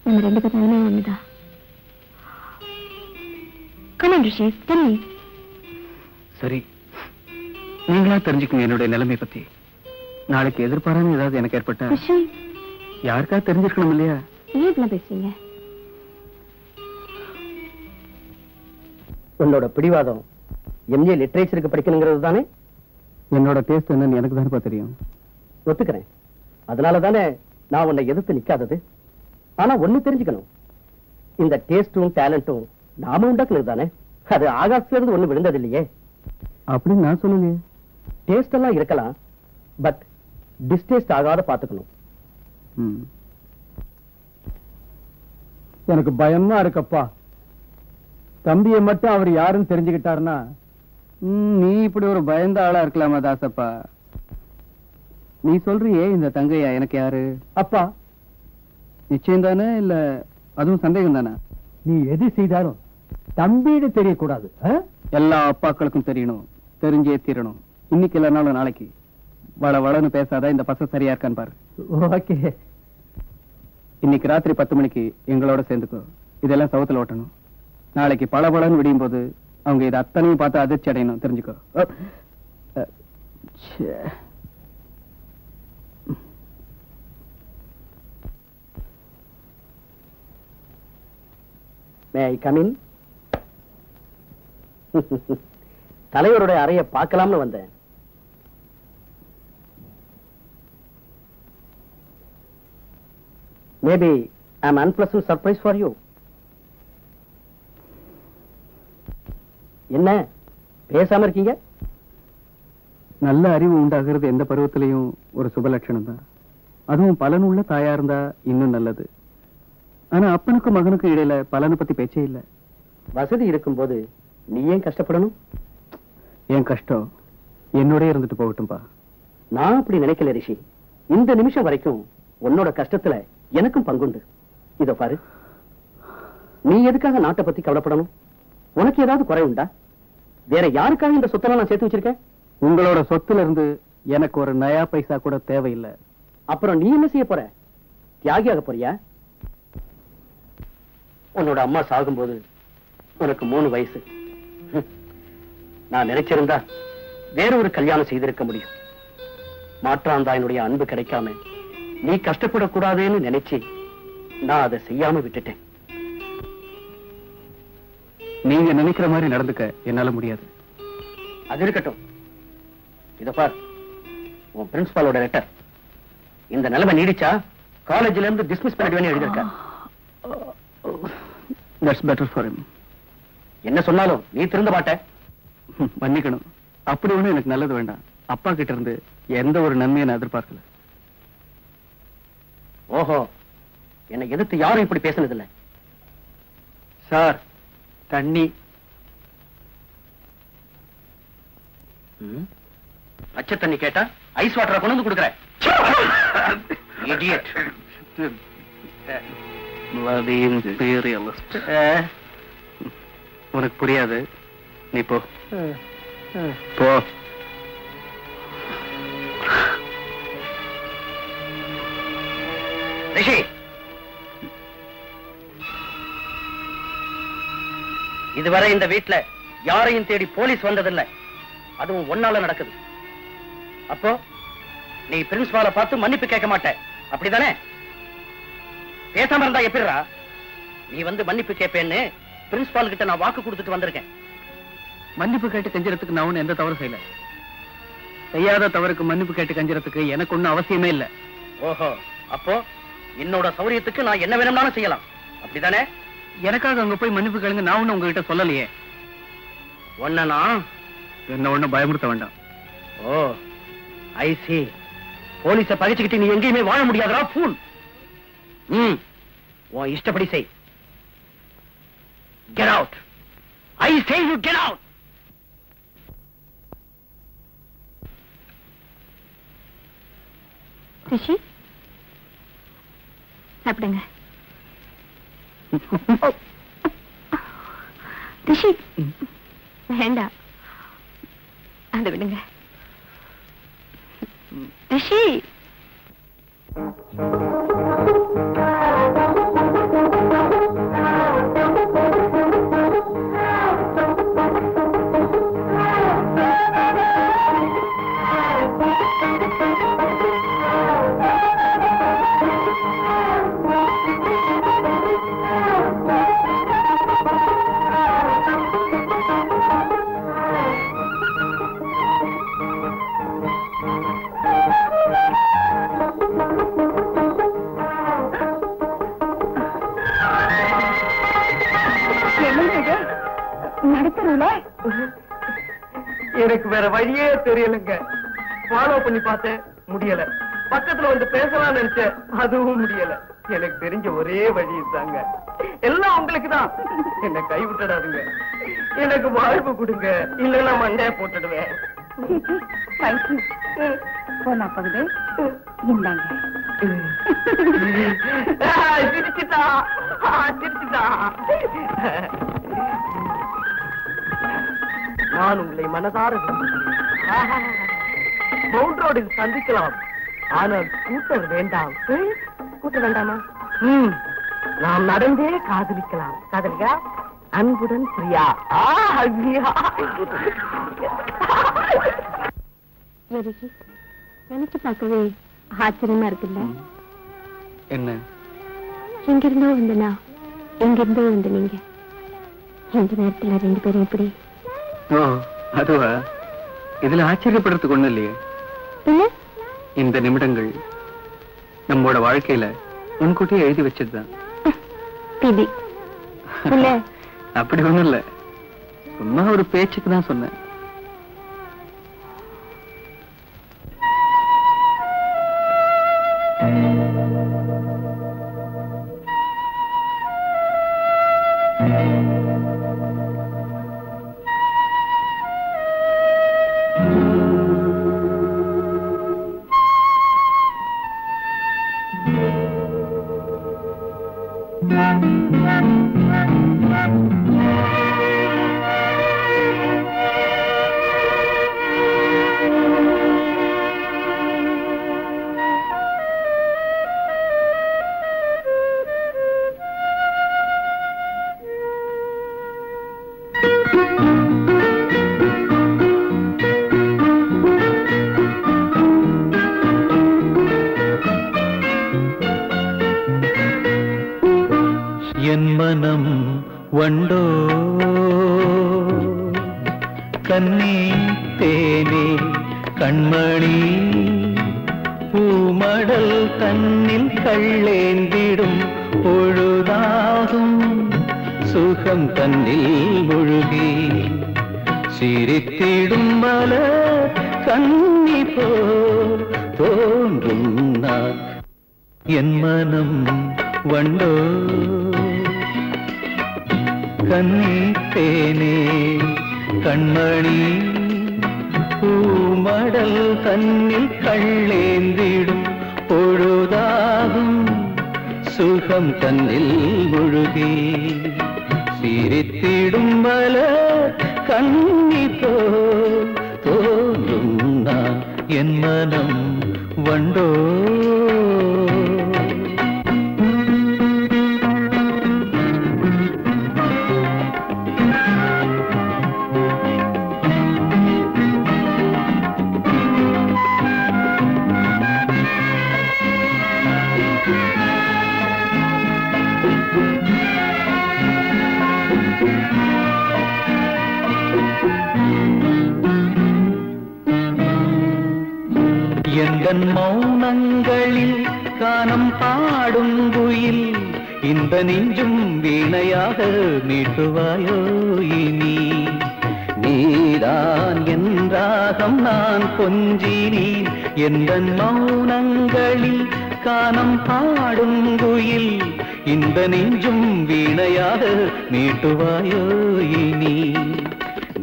நம்ம 2 பேரும் ஒண்ணுதான். Come on, Rishi, tell me. சரி, நீங்களா தெரிஞ்சுக்கங்க என்னுடைய நிலைமை பத்தி. நாளைக்கு எதிர்பாராம ஏதாவது எனக்கு ஏற்பட்ட ரிஷி, யாருக்கா தெரிஞ்சிருக்கணும் இல்லையா? ஏன் இப்படிலாம் பேசுறீங்க? உன்னோட பிடிவாதம் எம்ஏ லிட்ரேச்சருக்கு படிக்கணுங்கிறது தானே? என்னோட டேஸ்ட் என்னன்னு எனக்கு தானப்பா தெரியும். ஒத்துக்கிறேன். அதனால தானே நான் உன்னை எதிர்த்து நிக்காதது. ஆனா ஒண்ணு தெரிஞ்சுக்கணும், இந்த டேஸ்டும் டேலண்டும் நாம உண்டாக்குனது தானே. அது ஆகாசத்துல இருந்து ஒண்ணு விழுந்தது இல்லையே. அப்படின்னு நான் சொல்லலையே. டேஸ்ட் எல்லாம் இருக்கலாம், பட் டிஸ்டேஸ்ட் ஆகாத பாத்துக்கணும். எனக்கு பயமா இருக்கப்பா. தம்பியை மட்டும் அவர் யாருன்னு தெரிஞ்சுக்கிட்டாருன்னா, நீ இப்படி ஒரு பயந்த ஆளா இருக்கலாமா தாசப்பா? நீ சொல்றியே இந்த தங்கையா எனக்கு யாரு? அப்பா, நிச்சயம் தானே, இல்ல அதுவும் சந்தேகம் தானே? நீ எது செய்தாலும் தம்பின்னு தெரியக்கூடாது. எல்லா அப்பாக்களுக்கும் தெரியணும், தெரிஞ்சே தீரணும். இன்னைக்கு இல்லைனாலும் நாளைக்கு. வள வளன்னு பேசாத, இந்த பச சரியா இருக்கான்னு பாரு. ஓகே. இன்னைக்கு ராத்திரி 10 மணிக்கு எங்களோட சேர்ந்துக்கோ. இதெல்லாம் சவுத்துல ஓட்டணும். நாளைக்கு பல பலன்னு விடியும் போது அவங்க இதை அத்தனையும் பார்த்து அதிர்ச்சி அடையணும், தெரிஞ்சுக்கோ. May I come in? தலைவருடைய அறைய பார்க்கலாம்னு வந்தேன். Maybe I'm unpleasant surprise for you. என்ன பேசாம இருக்கீங்க? நல்ல அறிவு உண்டாகிறது எந்த பருவத்திலையும் ஒரு சுபலட்சணம் தான். அதுவும் பலனுள்ள தாயா இருந்தா இன்னும் நல்லது. ஆனா அப்பனுக்கும் மகனுக்கும் இடையில பலனை பத்தி பேச்சே இல்ல. வசதி இருக்கும்போது நீ ஏன் கஷ்டப்படணும்? என் கஷ்டம் என்னோட இருந்துட்டு போகட்டும்பா. நான் அப்படி நினைக்கல ரிஷி. இந்த நிமிஷம் வரைக்கும் உன்னோட கஷ்டத்துல எனக்கும் பங்குண்டு. இதோ பாரு, நீ எதுக்காக நாட்டை பத்தி கவலைப்படணும்? உனக்கு ஏதாவது குறை உண்டா? வேற யாருக்காக இந்த சொத்தெல்லாம் நான் சேர்த்து வச்சிருக்கேன்? உங்களோட சொத்துல இருந்து எனக்கு ஒரு நயா பைசா கூட தேவையில்லை. அப்புறம் நீ என்ன செய்ய போற? தியாகியாக போறியா? உன்னோட அம்மா சாகும்போது உனக்கு 3 வயசு. நான் நினைச்சிருந்தா வேற ஒரு கல்யாணம் செய்திருக்க முடியும். மாற்றாந்தாயினுடைய அன்பு கிடைக்காம நீ கஷ்டப்படக்கூடாதுன்னு நினைச்சு நான் அதை செய்யாம விட்டுட்டேன். நீங்க நினைக்கிற மாதிரி நடந்துக்க என்னால முடியாது. அது இருக்கட்டும். இத பார், உன் பிரின்சிபாலோட லெட்டர். இந்த நிலைமை நீடிச்சா காலேஜ்ல இருந்து டிஸ்மிஸ் பண்ணிடுவேன்னு எழுதியிருக்க. That's better for him. என்ன சொன்னாலும் நீ திருந்த மாட்ட. மன்னிக்கணும். அப்படி ஒண்ணு எனக்கு நல்லது வேண்டாம். அப்பா கிட்ட இருந்து எந்த ஒரு நன்மையை நான் எதிர்பார்க்கல. ஓஹோ, என்னை எதிர்த்து யாரும் இப்படி பேசினதில்லை. சார், தண்ணி. பச்சை தண்ணி கேட்டா ஐஸ் வாட்டரை கொண்டு வந்து கொடுக்குறேன். Idiot. Bloody imperialist. உனக்கு புரியாது. நீ போ போ. ரிஷி, இதுவரை இந்த வீட்டுல யாரையும் தேடி போலீஸ் வந்ததில்லை. அதுவும் ஒன்னால நடக்குது. அப்போ நீ பிரின்சிபால பார்த்து மன்னிப்பு கேட்க மாட்ட அப்படிதானே? பேசாம இருந்தா எப்படிடா? நீ வந்து மன்னிப்பு கேட்பேன்னு பிரின்சிபால் கிட்ட நான் வாக்கு கொடுத்துட்டு வந்திருக்கேன். மன்னிப்பு கேட்டு கெஞ்சறதுக்கு நான் ஒண்ணு எந்த தவறு செய்யல. செய்யாத தவறுக்கு மன்னிப்பு கேட்டு கெஞ்சறதுக்கு எனக்கு ஒண்ணும் அவசியமே இல்ல. ஓஹோ, அப்போ என்னோட சௌரியத்துக்கு நான் என்ன வேணும்னாலும் செய்யலாம் அப்படிதானே? எனக்காக அங்க போய் மன்னிப்பு கேளுங்க நான் ஒண்ணு உங்ககிட்ட சொல்லலையே. ஒன்னா என்ன ஒண்ணு பயமுறுத்த வேண்டாம். ஓ ஐ see. போலீஸ பகைச்சுக்கிட்டு நீ எங்கேயுமே வாழ முடியாதா ஃபூல். உன் இஷ்டப்படி செய். Get out. I say you get out. ரிஷி சாப்பிடுங்க. ரிஷி வேண்டாம், அதை விடுங்க. ரிஷி நடத்துறல எனக்கு வேற வழியே தெரியலங்க. ஃபாலோ பண்ணி பார்த்தேன், முடியல. பக்கத்துல வந்து பேசலாம்னு நினைச்சேன், அதுவும் முடியல. எனக்கு தெரிஞ்ச ஒரே வழி தாங்க. எல்லாம் உங்களுக்கு தான். என்ன கைவிட்டுடாதுங்க. எனக்கு வாழ்வு கொடுங்க, இல்லைன்னா மண்டைய போட்டுடுவேன். போனா பகுது இந்தாங்க. சிரிச்சுட்டா சிரிச்சுட்டா. நான் உங்களை மனதார விரும்புகிறேன். மவுண்ட் ரோடில் சந்திக்கலாம், ஆனால் கூட்டம் வேண்டாம். கூட்டம் வேண்டாமா? நாம் நடந்தே காதலிக்கலாம். காதலிக்கா? அன்புடன் பிரியா. நினைச்சு பார்க்கவே ஆச்சரியமா இருக்குல்ல? என்ன? எங்கிருந்தோ வந்தனா, எங்கிருந்தோ வந்து நீங்க இந்த நேரத்துல ரெண்டு பேரும் எப்படி? ஓ அதுவா? இதுல ஆச்சரியப்படுறதுக்கு ஒண்ணு இல்லையே. இந்த நிமிடங்கள் நம்மோட வாழ்க்கையில முன்கூட்டியே எழுதி வச்சதுதான். அப்படி ஒண்ணும் இல்ல, சும்மா ஒரு பேச்சுக்கு தான் சொன்னேன். என் மனம் வண்டோ கண்ணே தேனே கண்மணி பூமடல் தன்னில் கள்ளேந்திடும் பொழுதாகும் சுகம் தன்னில் முழுகி சிரித்திடும் மலர் கண்ணி போல் தோன்றும் நான் என் மனம் வண்டோ கண்ணே தேனே கண்மணி பூமடல் தன்னில் கள்ளேந்திடும் பொழுதாகும் சுகம் தன்னில் முழுகி சிரித்திடும் மலர் கண்ணி போல் தோன்றும் நான் என் மனம் வண்டோ. எந்தன் மௌனங்களில் கானம் பாடும் குயில் இந்த நெஞ்சும் வீணையாக மீட்டுவாயோ இனி நீதான் என்றாகம் நான் கொஞ்சினேன் எந்தன் மௌனங்களில் கானம் பாடும் குயில் இந்த நெஞ்சும் வீணையாக மீட்டுவாயோ இனி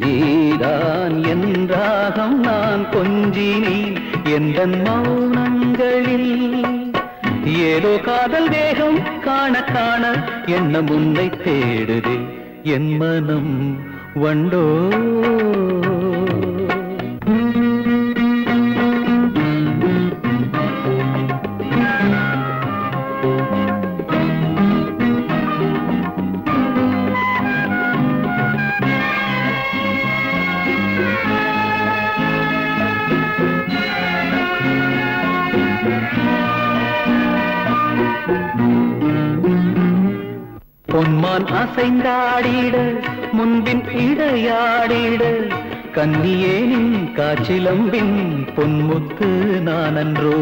நீதான் என்றாகம் நான் கொஞ்சினேன் எந்தன் மௌனங்களில் ஏதோ காதல் வேகம் காண காண எண்ணம் உன்னை தேடுதே என் மனம் வண்டோ பொன்மான் அசைந்தாடிட முன்பின் இடையாடிட கன்னியேனின் காச்சிலம்பின் பொன்முத்து நானன்றோ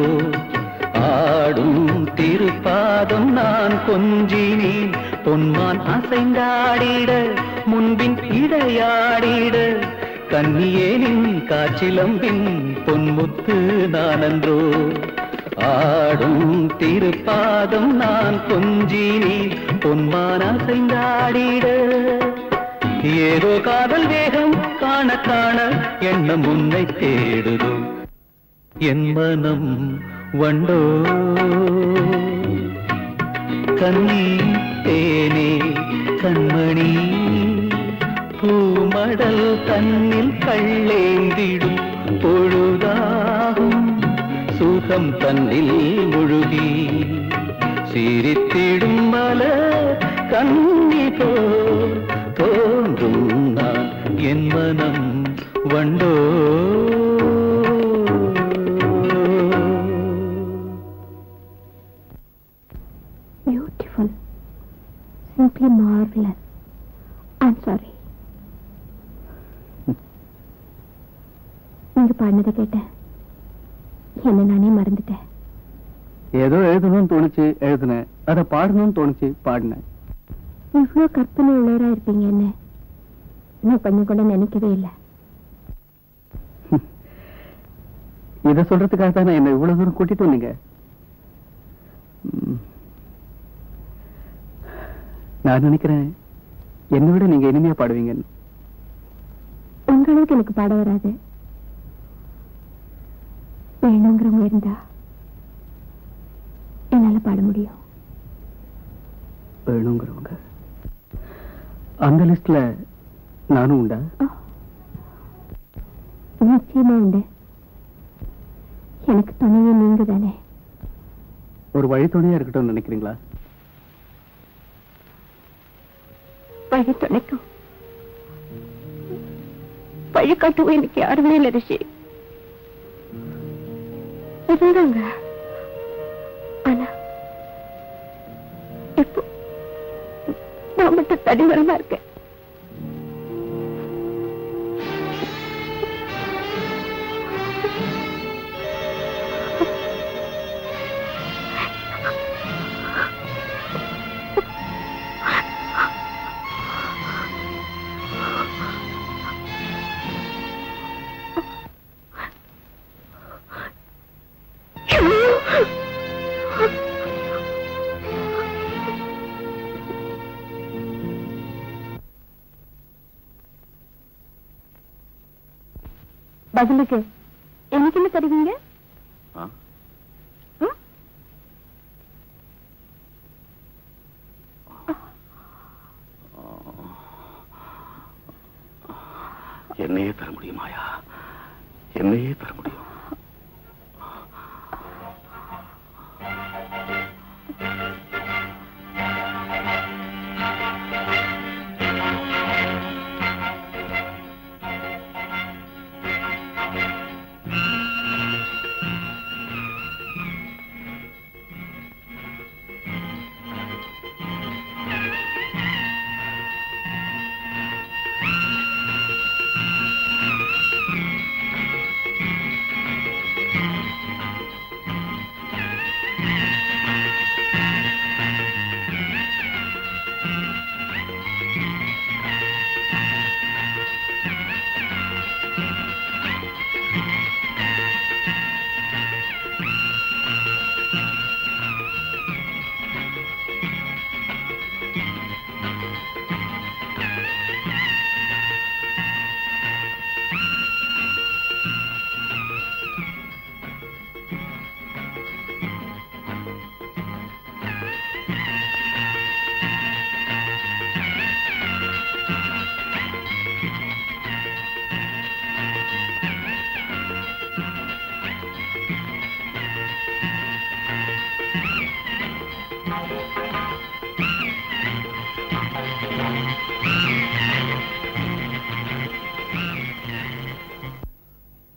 ஆடும் திருப்பாதம் நான் கொஞ்சினேன் பொன்மான் அசைந்தாடிட முன்பின் இடையாடிட கன்னியேனின் காச்சிலம்பின் பொன்முத்து நானன்றோ ஆடும் திருப்பாதம் நான் கொஞ்சினேன் பொன்மான் அசைந்தாடிட ஏதோ காதல் வேகம் காண காண எண்ணம் உன்னை தேடுதோ என் மனம் வண்டோ கண்ணி தேனே கண்மணி பூமடல் தன்னில் கள்ளேந்திடும் பொழுதாகும் சுகம் தன்னில் முழுகி சிரித்திடும் மலர் கண்ணி போல் தோன்றும் நான் என் மனம் வண்டோ beautiful simply marvellous I'm sorry நீங்க பாடினதை கேட்டேன் என்ன நானே மறந்துட்டேன் ஏதோ எழுதணும்னு தோணுச்சு எழுதுனேன் அதை பாடணும்னு தோணுச்சு பாடினேன் இவ்வளோ கற்பனை உள்ளவரா இருப்பீங்க என்ன நான் கொஞ்சம் கூட நினைக்கவே இல்லை இதை சொல்றதுக்காக தான் என்ன இவ்வளவு தூரம் கூட்டிட்டு வந்தீங்க நான் நினைக்கிறேன் என்னை விட நீங்க இனிமையா பாடுவீங்கன்னு உங்களுக்கு எனக்கு பாட வராது வேணுங்கிறவங்க இருந்தா என்னால பாட முடியும் வேணுங்கிறவங்க அந்த லிஸ்ட்ல நானும் உண்டா நிச்சயமா உண்டு எனக்கு துணையே நீங்க தானே ஒரு வழி துணையா இருக்கட்டும் நினைக்கிறீங்களா வழி துணைக்கும் வழிகாட்டுவோம் எனக்கு யாருமே இல்லை ரிஷி இருந்தாங்க ஆனா இப்போ நான் மட்டும் தனிமரமா இருக்கேன் பதிலுக்கு எனக்கு என்ன தருவீங்க என்னையே தர முடியுமாயா என்னையே தர முடியும்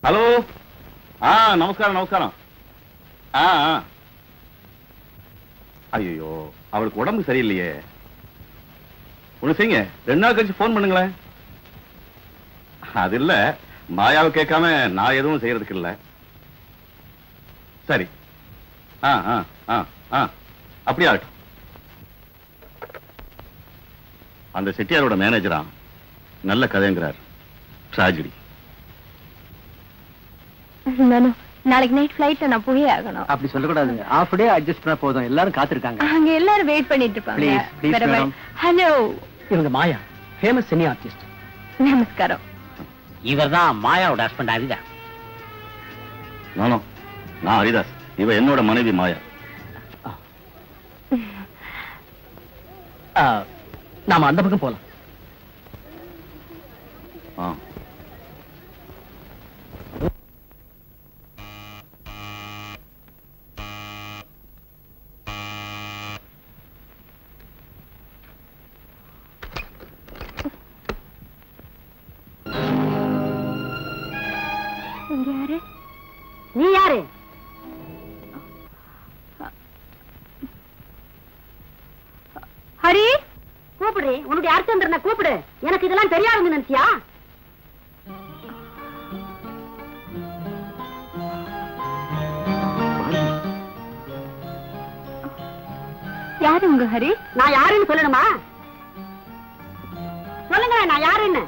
ஹலோ. நமஸ்காரம் நமஸ்காரம். ஐயோ, அவளுக்கு உடம்பு சரியில்லையே. ஒண்ணு செய்யுங்க, 2 நாள் கழிச்சு போன் பண்ணுங்களேன். அது இல்ல, மாயாவை கேட்காம நான் எதுவும் செய்யறதுக்கு இல்ல. சரி. அப்படியே ஆகட்டும். அந்த செட்டியாரோட மேனேஜரா நல்ல கதைங்கிறார். ட்ராஜடி. நாளைக்கு நைட் ஃபிளைட்ல நான் போயே ஆகணும். அப்படி சொல்லக்கூடாது. ஹாஃப் டே அட்ஜஸ்ட் பண்ணா போதும். எல்லாரும் காத்திருக்காங்க. அங்க எல்லாரும் வெயிட் பண்ணிட்டு இருப்பாங்க. Please, please, madam. ஹலோ. இவங்க மாயா, ஃபேமஸ் சினி ஆர்டிஸ்ட். நமஸ்காரம். இவர்தான் மாயாவோட ஹஸ்பண்ட் ஹரிதாஸ். நானும் நான் ஹரிதாஸ். இவ என்னோட மனைவி மாயா. நாம அந்த பக்கம் போலாம். இங்க யாரு? நீ யாரு? ஹரி, கூப்பிடு. உன்னுடைய அர்த்தந்திரனை கூப்பிடு. எனக்கு இதெல்லாம் தெரியாதுன்னு நினைச்சியா? யாரு உங்க ஹரி? நான் யாருன்னு சொல்லணுமா? சொல்லுங்க, நான் யாருன்னு.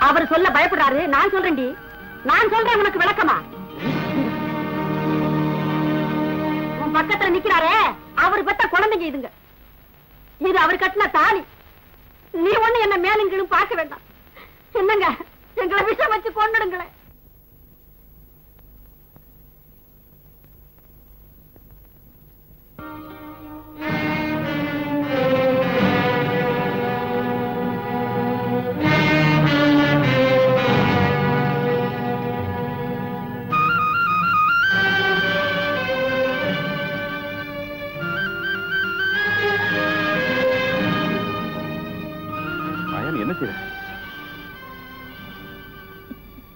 அவர் சொல்ல பயப்படுறாரு. நான் சொல்றேன்டி. நான் சொல்றேன். உனக்கு விளக்கமா? உன் பக்கத்துல நிக்கிறாரே, அவர் பெத்த குழந்தைங்க இதுங்க. இது அவர் கட்டின தாலி. நீ ஒண்ணு என்ன மேலும் கீழும் பார்க்க வேண்டாம். என்னங்க, எங்களை விஷம் வச்சு கொண்டுடுங்களேன்.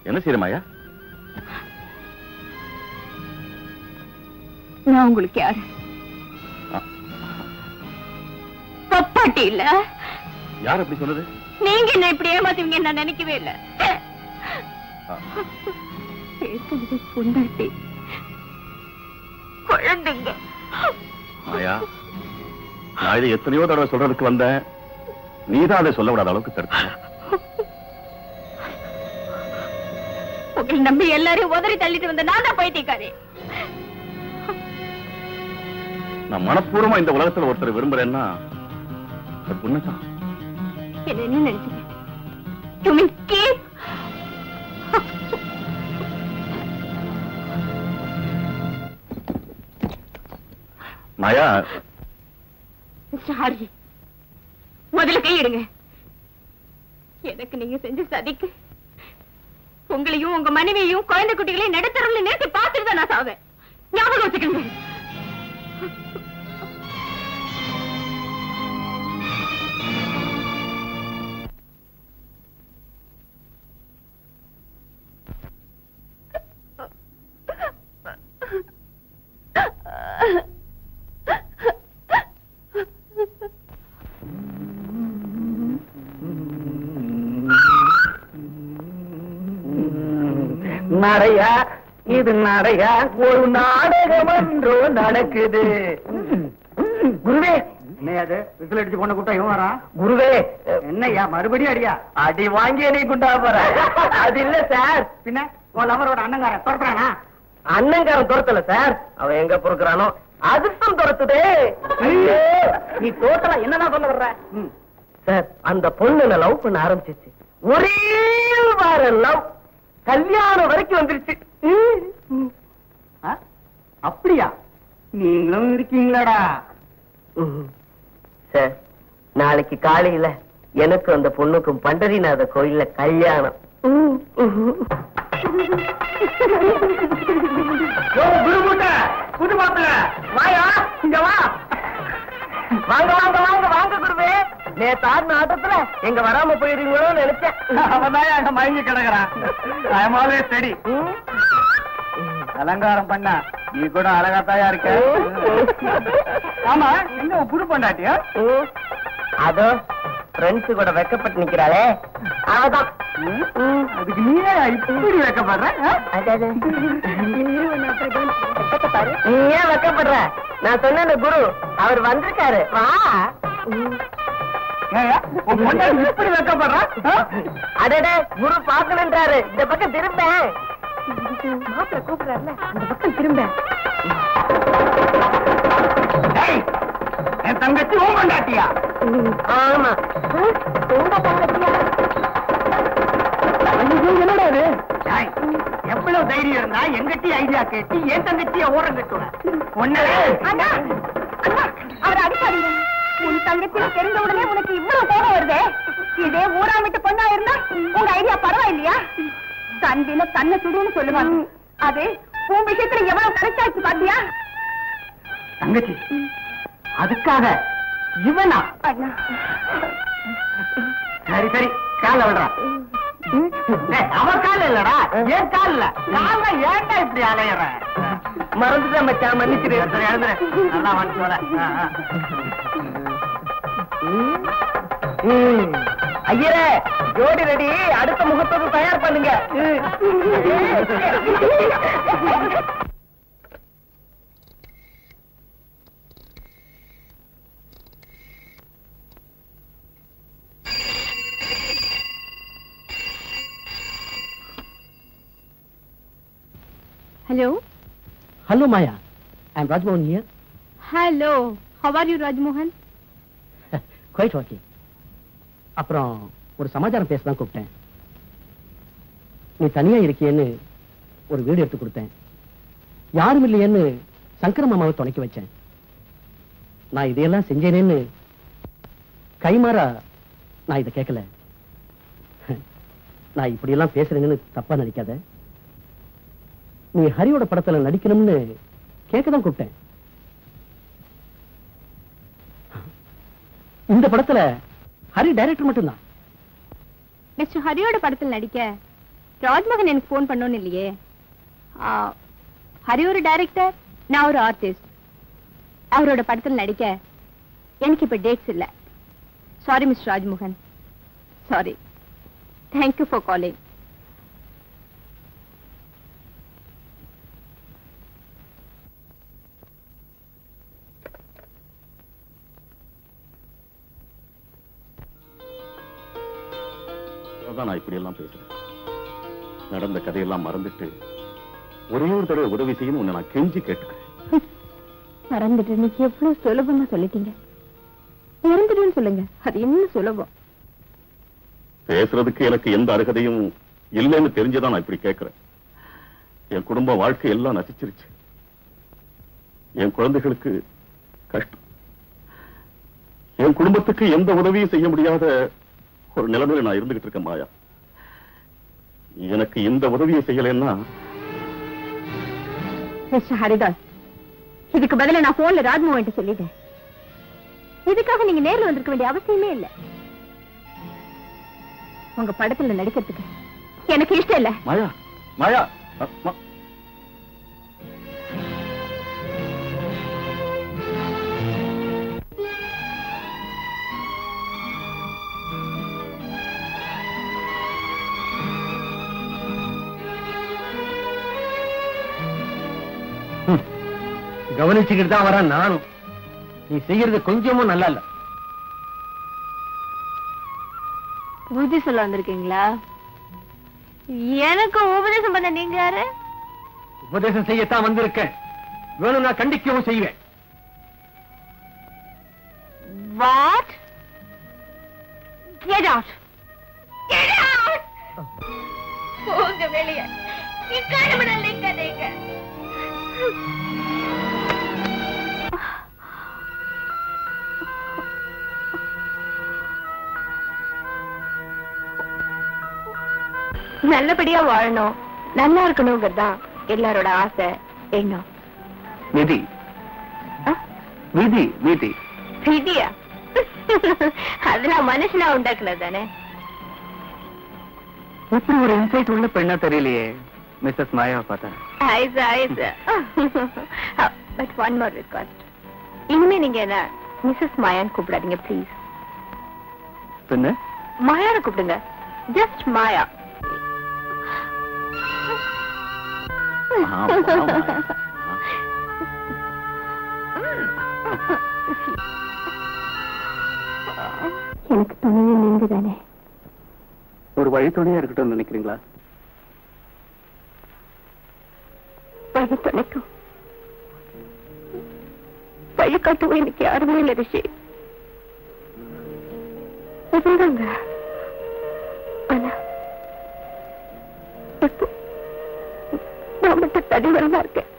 என்ன செய்யற மாயா? நான் உங்களுக்கு யாரு? பப்பாட்டி இல்ல. யார் அப்படி சொல்லுது? நீங்க என்ன இப்படி ஏமாத்துவீங்க நான் நினைக்கவே இல்ல. பேசுறது பொண்டாட்டி, குழந்தைங்க. மாயா, நான் இதை எத்தனையோ தடவை சொல்றதுக்கு வந்தேன். நீதான் அதை சொல்ல விடாத அளவுக்கு தடுத்த. உங்களை நம்பி எல்லாரையும் உதறி தள்ளிட்டு வந்த நான் தான் பைத்தியக்காரி. நான் மனப்பூர்வமா இந்த உலகத்துல ஒருத்தர் விரும்புறேன்னா உண்மைதான். என்ன நினைச்சீங்க? You mean keep? Maya, sorry. முதல்ல கையிடுங்க. எனக்கு நீங்க செஞ்ச சதிக்கு உங்களையும் உங்க மனைவியையும் குழந்தை குட்டிகளையும் நடுத்தரவுல நிறுத்தி பார்த்துட்டு தான் நான் சாவேன். ஞாபகம் வச்சுக்கோங்க. நடையா இது நடையா? ஒரு நாடகம் என்றோ நடக்குது. குருவே, என்னையாது விசில் அடிச்சு பொண்ணு கூட்டம் இவன் வரா? குருவே, என்னையா மறுபடியும் அடியா? அடி வாங்கி நீ குண்டா போற. அது இல்ல சார். பின்ன உன் லவரோட அண்ணங்காரன் துரத்துறானா? அண்ணங்காரன் துரத்தல சார். அவன் எங்க பொறுக்கிறானோ அதிர்ஷ்டம் துரத்துதே. நீ டோட்டலா என்னதான் சொல்ல வர்ற? சார், அந்த பொண்ணு லவ் பண்ண ஆரம்பிச்சிச்சு. ஒரே வார லவ் கல்யாணம் வரைக்கும் வந்துருச்சு. அப்படியா? நீங்களும் இருக்கீங்களாடா? சார், நாளைக்கு காலையில எனக்கு அந்த பொண்ணுக்கும் பண்டரிநாத கோயில்ல கல்யாணம். புது மாப்பிள்ள வாயா, இங்க வா. வாங்க வாங்க வாங்க வாங்க குருவே. நேத்து ஆடின ஆட்டத்துல எங்க வராம போயிருவீங்களோன்னு நினைச்சேன். அவன்தான் அங்க மயங்கி கிடக்குறான். பயமாவே சரி. அலங்காரம் பண்ணா நீ கூட அழகாத்தாயா இருக்க. ஆமா, என்ன புது பொண்டாட்டியா? அதோ ஃப்ரெண்ட்ஸ் கூட வெக்கப்பட்டு நிக்கிறாளே அவதான். அதுக்கு நீயே இப்படி வெக்கப்படுற? நீ ஏன் வெக்கப்படுற? நான் சொன்ன குரு அவர் வந்திருக்காரு. வா. இப்படி வெக்கப்படுற? அடடே, குரு பாக்கணுன்றாரு. இந்த பக்கம் திரும்ப. மாப்பிள்ள கூப்பிடுறாருல, அந்த பக்கம் திரும்ப. என் தங்கச்சி உன் கொண்டாட்டியா? ஆமா, உங்க தங்கச்சியா? என்னடா இது? எவ்வளவு தைரியம் இருந்தா எங்கட்டி ஐடியா கேட்டு என் தங்கச்சிய ஓரம் கட்டுவேன். அவர் அடிப்பாருங்க. உன் தங்கச்சி தெரிஞ்ச உடனே உனக்கு இவ்வளவு கோபம் வருது. இதே ஊராமிட்டு பொண்ணா இருந்தா உங்க ஐடியா பரவாயில்லையா? தந்தில தன்னை சுடுன்னு சொல்லுவாங்க. அது உன் விஷயத்துல எவ்வளவு கரெக்டாச்சு பாத்தியா? தங்கச்சி அதுக்காக இவனா? சரி சரி, கால விடுறா. அவன் கால இல்லடா, ஏன் கால இல்ல. கால ஏன்டா இப்படி அலையற? மறந்துட்டேன் மச்சான், மன்னிச்சிரு. நல்லா வந்து ஐயரே, ஜோடி ரெடி. அடுத்த முகத்துக்கு தயார் பண்ணுங்க. Hello. Hello, Maya. I'm Rajmohan here. Hello. How are you, Rajmohan? Quite okay. அப்புறம் ஒரு சமாச்சாரம் பேச தான் கூப்பிட்டேன். நீ தனியா இருக்கியேன்னு ஒரு வீடு எடுத்து கொடுத்தேன். யாரும் இல்லையேன்னு சங்கர மாமாவை துணைக்கி வச்சேன். நான் இதையெல்லாம் செஞ்சேனேன்னு கைமாறா நான் இதை கேட்கல. நான் இப்படியெல்லாம் பேசுறேன்னு தப்பா நினைக்காத. நீ ஹரியோட படத்துல நடிக்கணும்னு கேட்கதான் கூப்பிட்டேன். இந்த படத்துல ஹரி டைரக்டர் மட்டும்தான். மிஸ்டர் ஹரியோட படத்தில் நடிக்க ராஜ்மோகன் எனக்கு போன் பண்ணோன்னு இல்லையே. ஹரி ஒரு டைரக்டர், நான் ஒரு ஆர்டிஸ்ட். அவரோட படத்தில் நடிக்க எனக்கு இப்ப டேட்ஸ் இல்ல. Sorry mister Rajmohan, sorry. Thank you for calling. நான் இப்படி எல்லாம் பேசுறேன். நடந்த கதையெல்லாம் மறந்துட்டு ஒரே ஒரு தடவை உதவி செய்யணும் உன்னை நான் கெஞ்சி கேட்டுக்கிறேன். மறந்துட்டு நீங்க எவ்வளவு சுலபமா சொல்லிட்டீங்க. இறந்துட்டுன்னு சொல்லுங்க, அது இன்னும் சுலபம். பேசுறதுக்கு எனக்கு எந்த அருகதையும் இல்லைன்னு தெரிஞ்சுதான் நான் இப்படி கேட்கிறேன். என் குடும்ப வாழ்க்கை எல்லாம் நசிச்சிருச்சு. என் குழந்தைகளுக்கு கஷ்டம். என் குடும்பத்துக்கு எந்த உதவியும் செய்ய முடியாத ஒரு நிலைமையில நான் இருந்துகிட்டு இருக்கேன். மாயா, எனக்கு இந்த உதவியை செய்யலைன்னா. மிஸ்டர் ஹரிதாஸ், இதுக்கு பதிலா நான் போன்ல ராஜ்மோகன் சொல்லிட்டேன். இதுக்காக நீங்க நேர்ல வந்திருக்க வேண்டிய அவசியமே இல்லை. உங்க படத்துல நடிக்கிறதுக்கு எனக்கு இஷ்டம் இல்ல. மாயா, மாயா, கவனிச்சுக்கிட்டு தான் வரேன் நானும். நீ செய்யறது கொஞ்சமும் நல்லா இல்ல. புத்தி சொல்ல வந்திருக்கீங்களா? எனக்கு உபதேசம் பண்ண நீங்க யாரு? உபதேசம் செய்யத்தான் வந்திருக்கேன். வேணும் நான் கண்டிக்கவும் செய்வேன். What? Get out! Get out! போங்க வெளியே. இக்காரணம் நிக்காதீங்க. நல்லபடியா வாழணும், நல்லா இருக்கணுங்கிறதுதான் எல்லாரோட ஆசை, எண்ணம். விதி, விதி, விதி. விதியா? அதெல்லாம் மனுஷனா உண்டாக்குனது தானே. எப்படி ஒரு இன்சைட் உள்ள பெண்ணா தெரியலையே மிஸ்ஸஸ் மாயாவை பார்த்தா. பட் ஒன் மோர் ரிக்வெஸ்ட், இனிமே நீங்க என்ன மிஸ்ஸஸ் மாயான்னு கூப்பிடாதீங்க ப்ளீஸ். பின்ன மாயான்னு கூப்பிடுங்க. ஜஸ்ட் மாயா. எனக்கு துணையே நீங்க தானே. ஒரு வழித்துணையா இருக்கட்டும் நினைக்கிறீங்களா? வழி துணைக்கும் வழிகாட்டுவோம் எனக்கு யாருமே இல்லை ரிஷி. இருந்தாங்க, ஆனா இப்போ நான் மட்டும் தனிவரமா இருக்கேன்.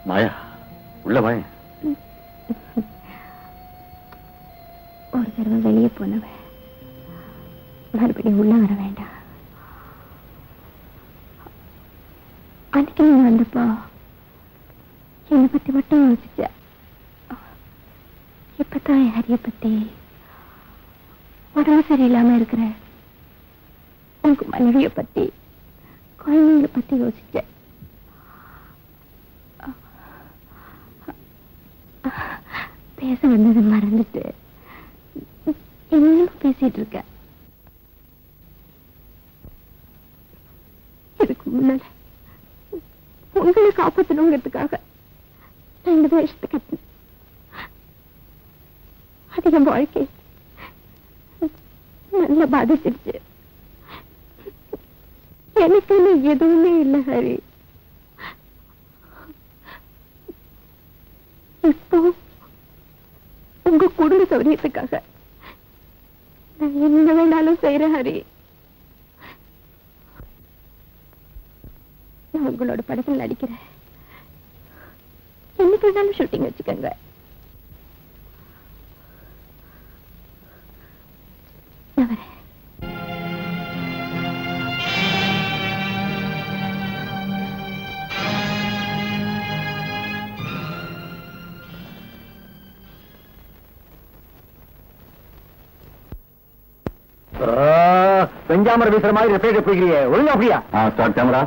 மாயா, உள்ள வாய. ஒரு தடவை வெளியே போனவ மறுபடியும் உள்ள வர வேண்டாம். அன்னைக்கு நீங்க வந்தப்போ என்னை பத்தி மட்டும் யோசிச்ச. இப்பதான் என் ஹரிய பத்தி உடம்பு சரியில்லாம இருக்கிற உங்க மனைவிய பத்தி குழந்தைங்களை பத்தி யோசிச்ச. பேச வந்ததை மறந்துட்டு இன்னும் பேசிட்டு இருக்க. இதுக்கு முன்னால உங்களை காப்பாற்றணுங்கிறதுக்காக நான் இந்த வேஷத்தை கட்டினேன். அது என் வாழ்க்கை நல்லா பாதிச்சிருச்சு. எனக்குன்னு எதுவுமே இல்லை ஹரி. இப்போ உங்க குடும்ப சௌரியத்துக்காக நான் என்ன வேணாலும் செய்யறேன் ஹரி. நான் உங்களோட படத்தில் நடிக்கிறேன். என்னைக்கு வேணாலும் ஷூட்டிங் வச்சுக்கோங்க. நான் வரேன். வெஞ்சாமரை வீசுற மாதிரி ரெப்பேட் போய்க்கிறியே, ஒழுங்கா அப்படியா? Start camera.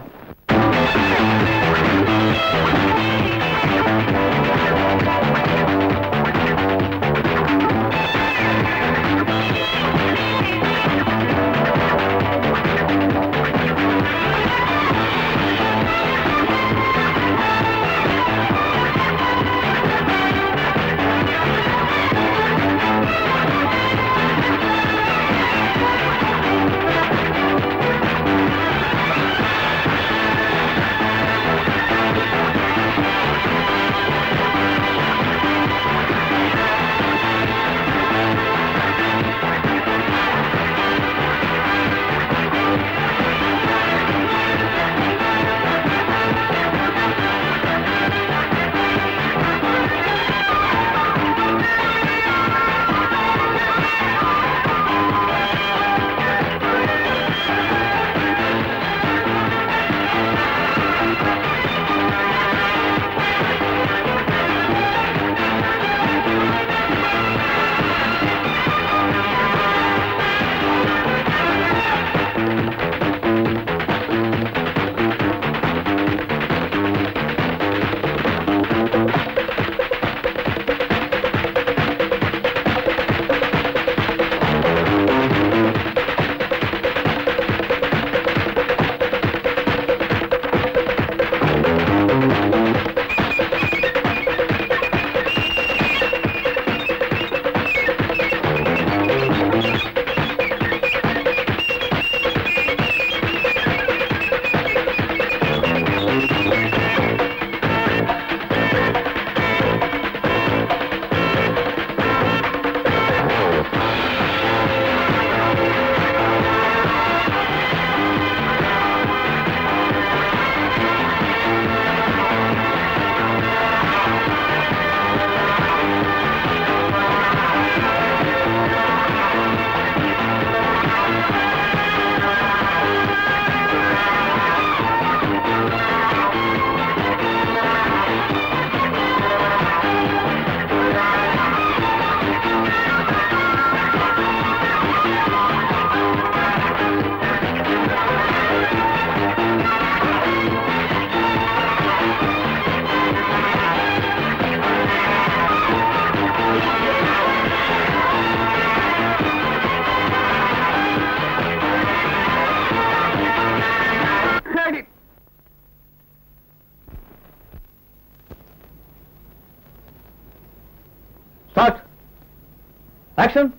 Action.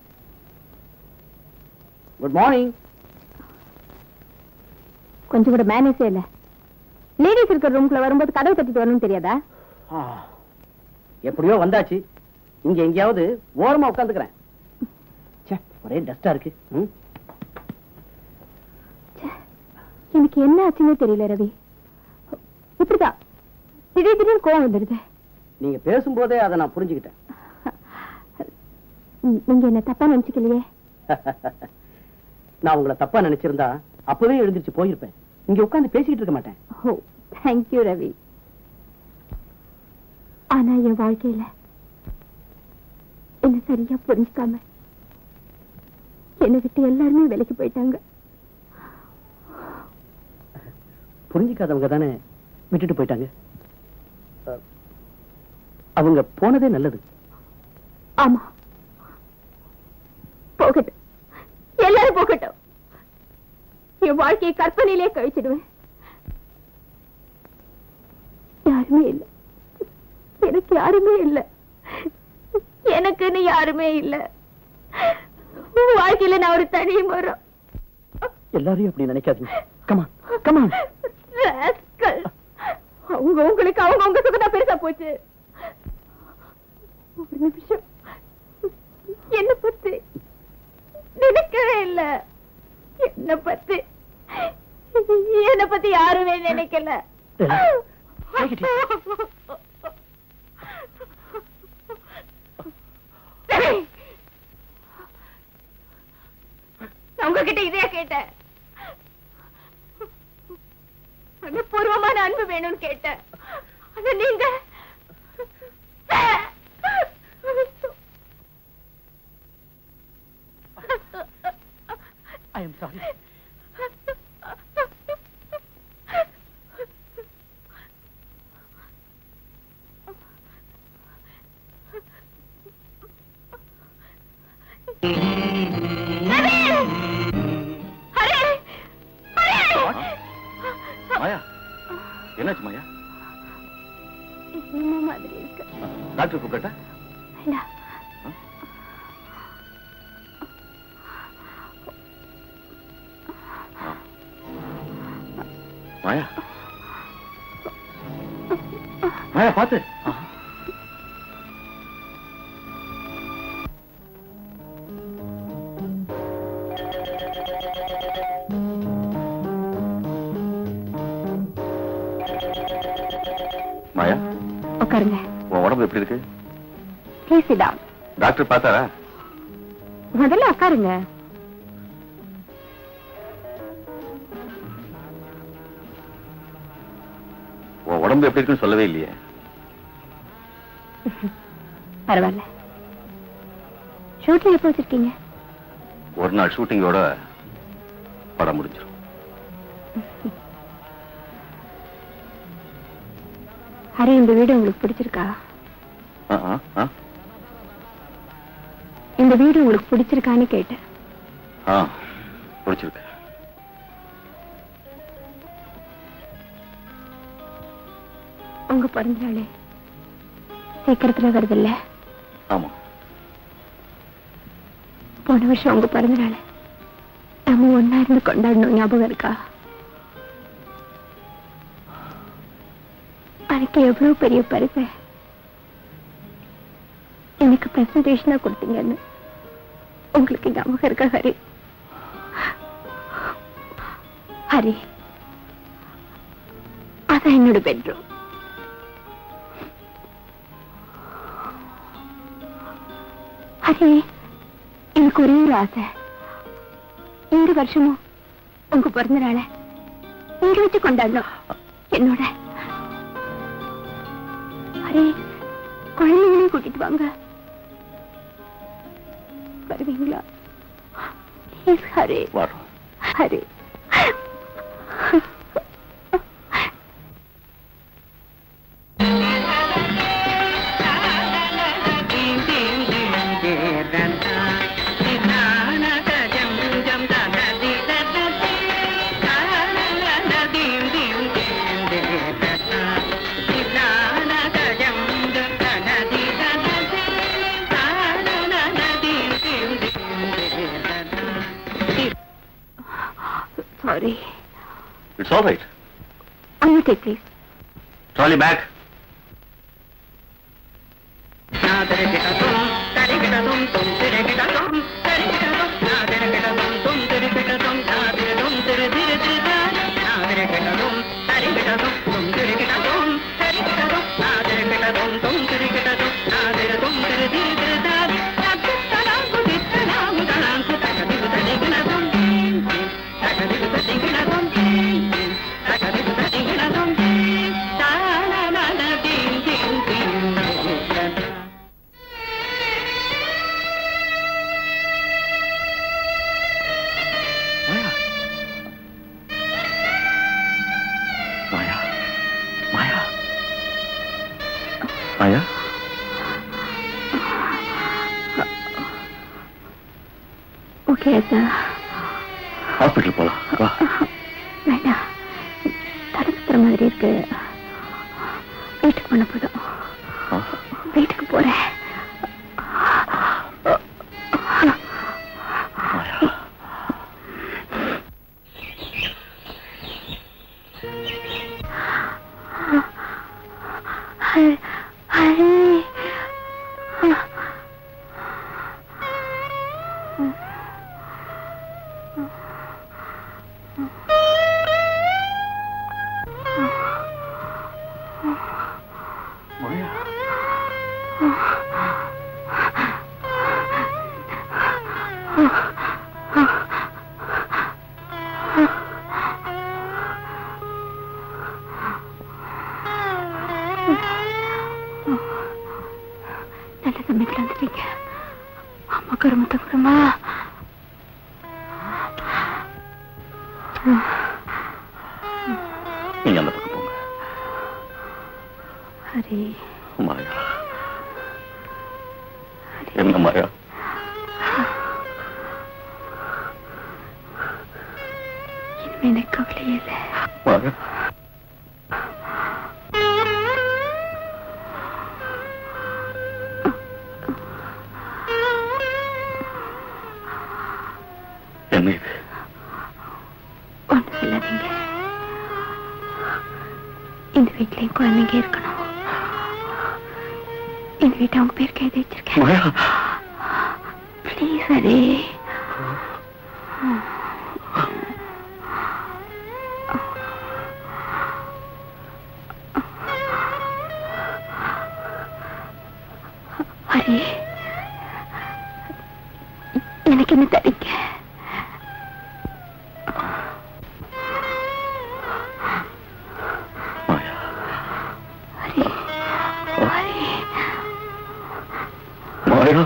Good morning. கொஞ்சம் கூட மேனேஜே இல்ல. லேடிஸ் இருக்கிற ரூம்குள்ள வரும்போது கதவு தட்டிட்டு வரணும்னு தெரியாதா? எப்படியோ வந்தாச்சு. இங்க எங்கேயாவது ஓரமா உட்காந்துக்கிறேன். ஒரே டஸ்டா இருக்கு. எனக்கு என்ன ஆச்சுன்னே தெரியல ரவி. இப்படிதான் திடீர்னு கோவம் வந்துடுது. நீங்க பேசும்போதே அதை நான் புரிஞ்சுக்கிட்டேன். நீங்க என்ன தப்பா நினைச்சுக்கலையே? நான் உங்களை தப்பா நினைச்சிருந்தா அப்பவே எழுந்திருச்சு போயிருப்பேன். இங்க உட்கார்ந்து பேசிக்கிட்டு இருக்க மாட்டேன். ஓ, தேங்க்யூ ரவி. ஆனா என் வாழ்க்கையில என்ன சரியா புரிஞ்சுக்காம என்னை விட்டு எல்லாருமே விலைக்கு போயிட்டாங்க. புரிஞ்சுக்காதவங்க தானே விட்டுட்டு போயிட்டாங்க. அவங்க போனதே நல்லது. ஆமா, போகட்டும், எல்லாரும் போகட்டும். என் வாழ்க்கையை கற்பனையிலே கழிச்சிடுவேன். யாருமே இல்லை, எனக்கு யாருமே இல்லை, எனக்குன்னு யாருமே இல்லை. வாழ்க்கையில நான் ஒரு தனி மரம். எல்லாரையும் அப்படி நினைக்காதீங்க. Come on come on. அவங்க உங்களுக்கு அவங்க சுகதான் பெருசா போச்சு. ஒரு நிமிஷம் என்ன பத்தி நினைக்கவே இல்லை. என்ன பத்தி யாருமே நினைக்கல. உங்ககிட்ட இதே கேட்டேன். பூர்வமான அன்பு வேணும்னு கேட்டேன். அது நீங்க I am sorry. மாயா, என்னாச்சு மாயா? என்ன மாதிரி இருக்கு? டாக்டர் கூப்பிட்டா? வேண்டாம். மாயா, மாயா பாத்து. மாயா, உட்காருங்க. உன் உடம்பு எப்படி இருக்கு? Please sit down. டாக்டர் பார்த்தாரா? முதல்ல உட்காருங்க. உன் உடம்பு எப்படி இருக்குன்னு சொல்லவே இல்லையே. பரவாயில்ல. ஷூட்டிங் எப்போ வச்சிருக்கீங்க? ஒரு நாள் ஷூட்டிங்கோட படம் முடிஞ்சிடும். ஹரி, இந்த வீடு உங்களுக்கு பிடிச்சிருக்கா? இந்த வீடு உங்களுக்கு பிடிச்சிருக்கான்னு கேட்டேன். பிடிச்சிருக்கு. உங்க பிறந்த நாளே சீக்கிரத்துல வருது இல்ல? ஆமா. போன வருஷம் உங்க பிறந்த நாள் நம்ம ஒன்னா இருந்து கொண்டாடணும், ஞாபகம் இருக்கா? அன்னைக்கு எவ்வளவு பெரிய பரிசு எனக்கு பிரசன்டேஷனா கொடுத்தீங்கன்னு உங்களுக்கு ஞாபகம் இருக்கா ஹரி? ஹரி, அதான் என்னோட பெட்ரூம். ஹரி, எனக்கு ஒரே ஒரு ஆசை. இந்த வருஷமும் உங்க பிறந்த நாள இங்க வச்சு கொண்டாடணும் என்னோட. ஹரி, குழந்தைங்களையும் கூட்டிட்டு வாங்க. வருவீங்களா? Hari, Hari. It's all right. You take, please. Trolley bag. Maya, Maya, Maya. Okay, sir. Hospital போலாம் வா. வேண்டாம். தலை சுத்துற மாதிரி இருக்கு. வீட்டுக்கு பண்ண போதும். வீட்டுக்கு போறேன். மாயா. நல்ல சமயத்தில் வந்துட்டீங்க. அம்மா கருமத்தை கொடுமா. நீங்க அந்த பக்கம் போங்க. ஹரி, மாயா, என்ன மாயா? இனிமே எனக்கு கவலையே இல்லை. மாயா, என்ன இது? ஒன்றும் சொல்லாதீங்க. இந்த வீட்லயும் குழந்தைங்க இருக்கணும். இந்த வீட்டை அவங்க பேருக்கு எழுதி வச்சிருக்கேன். மாயா, ப்ளீஸ் ஹரி. ஹரி, எனக்கு என்ன தரீங்க? மாயா, ஹரி, ஹரி. மாயா.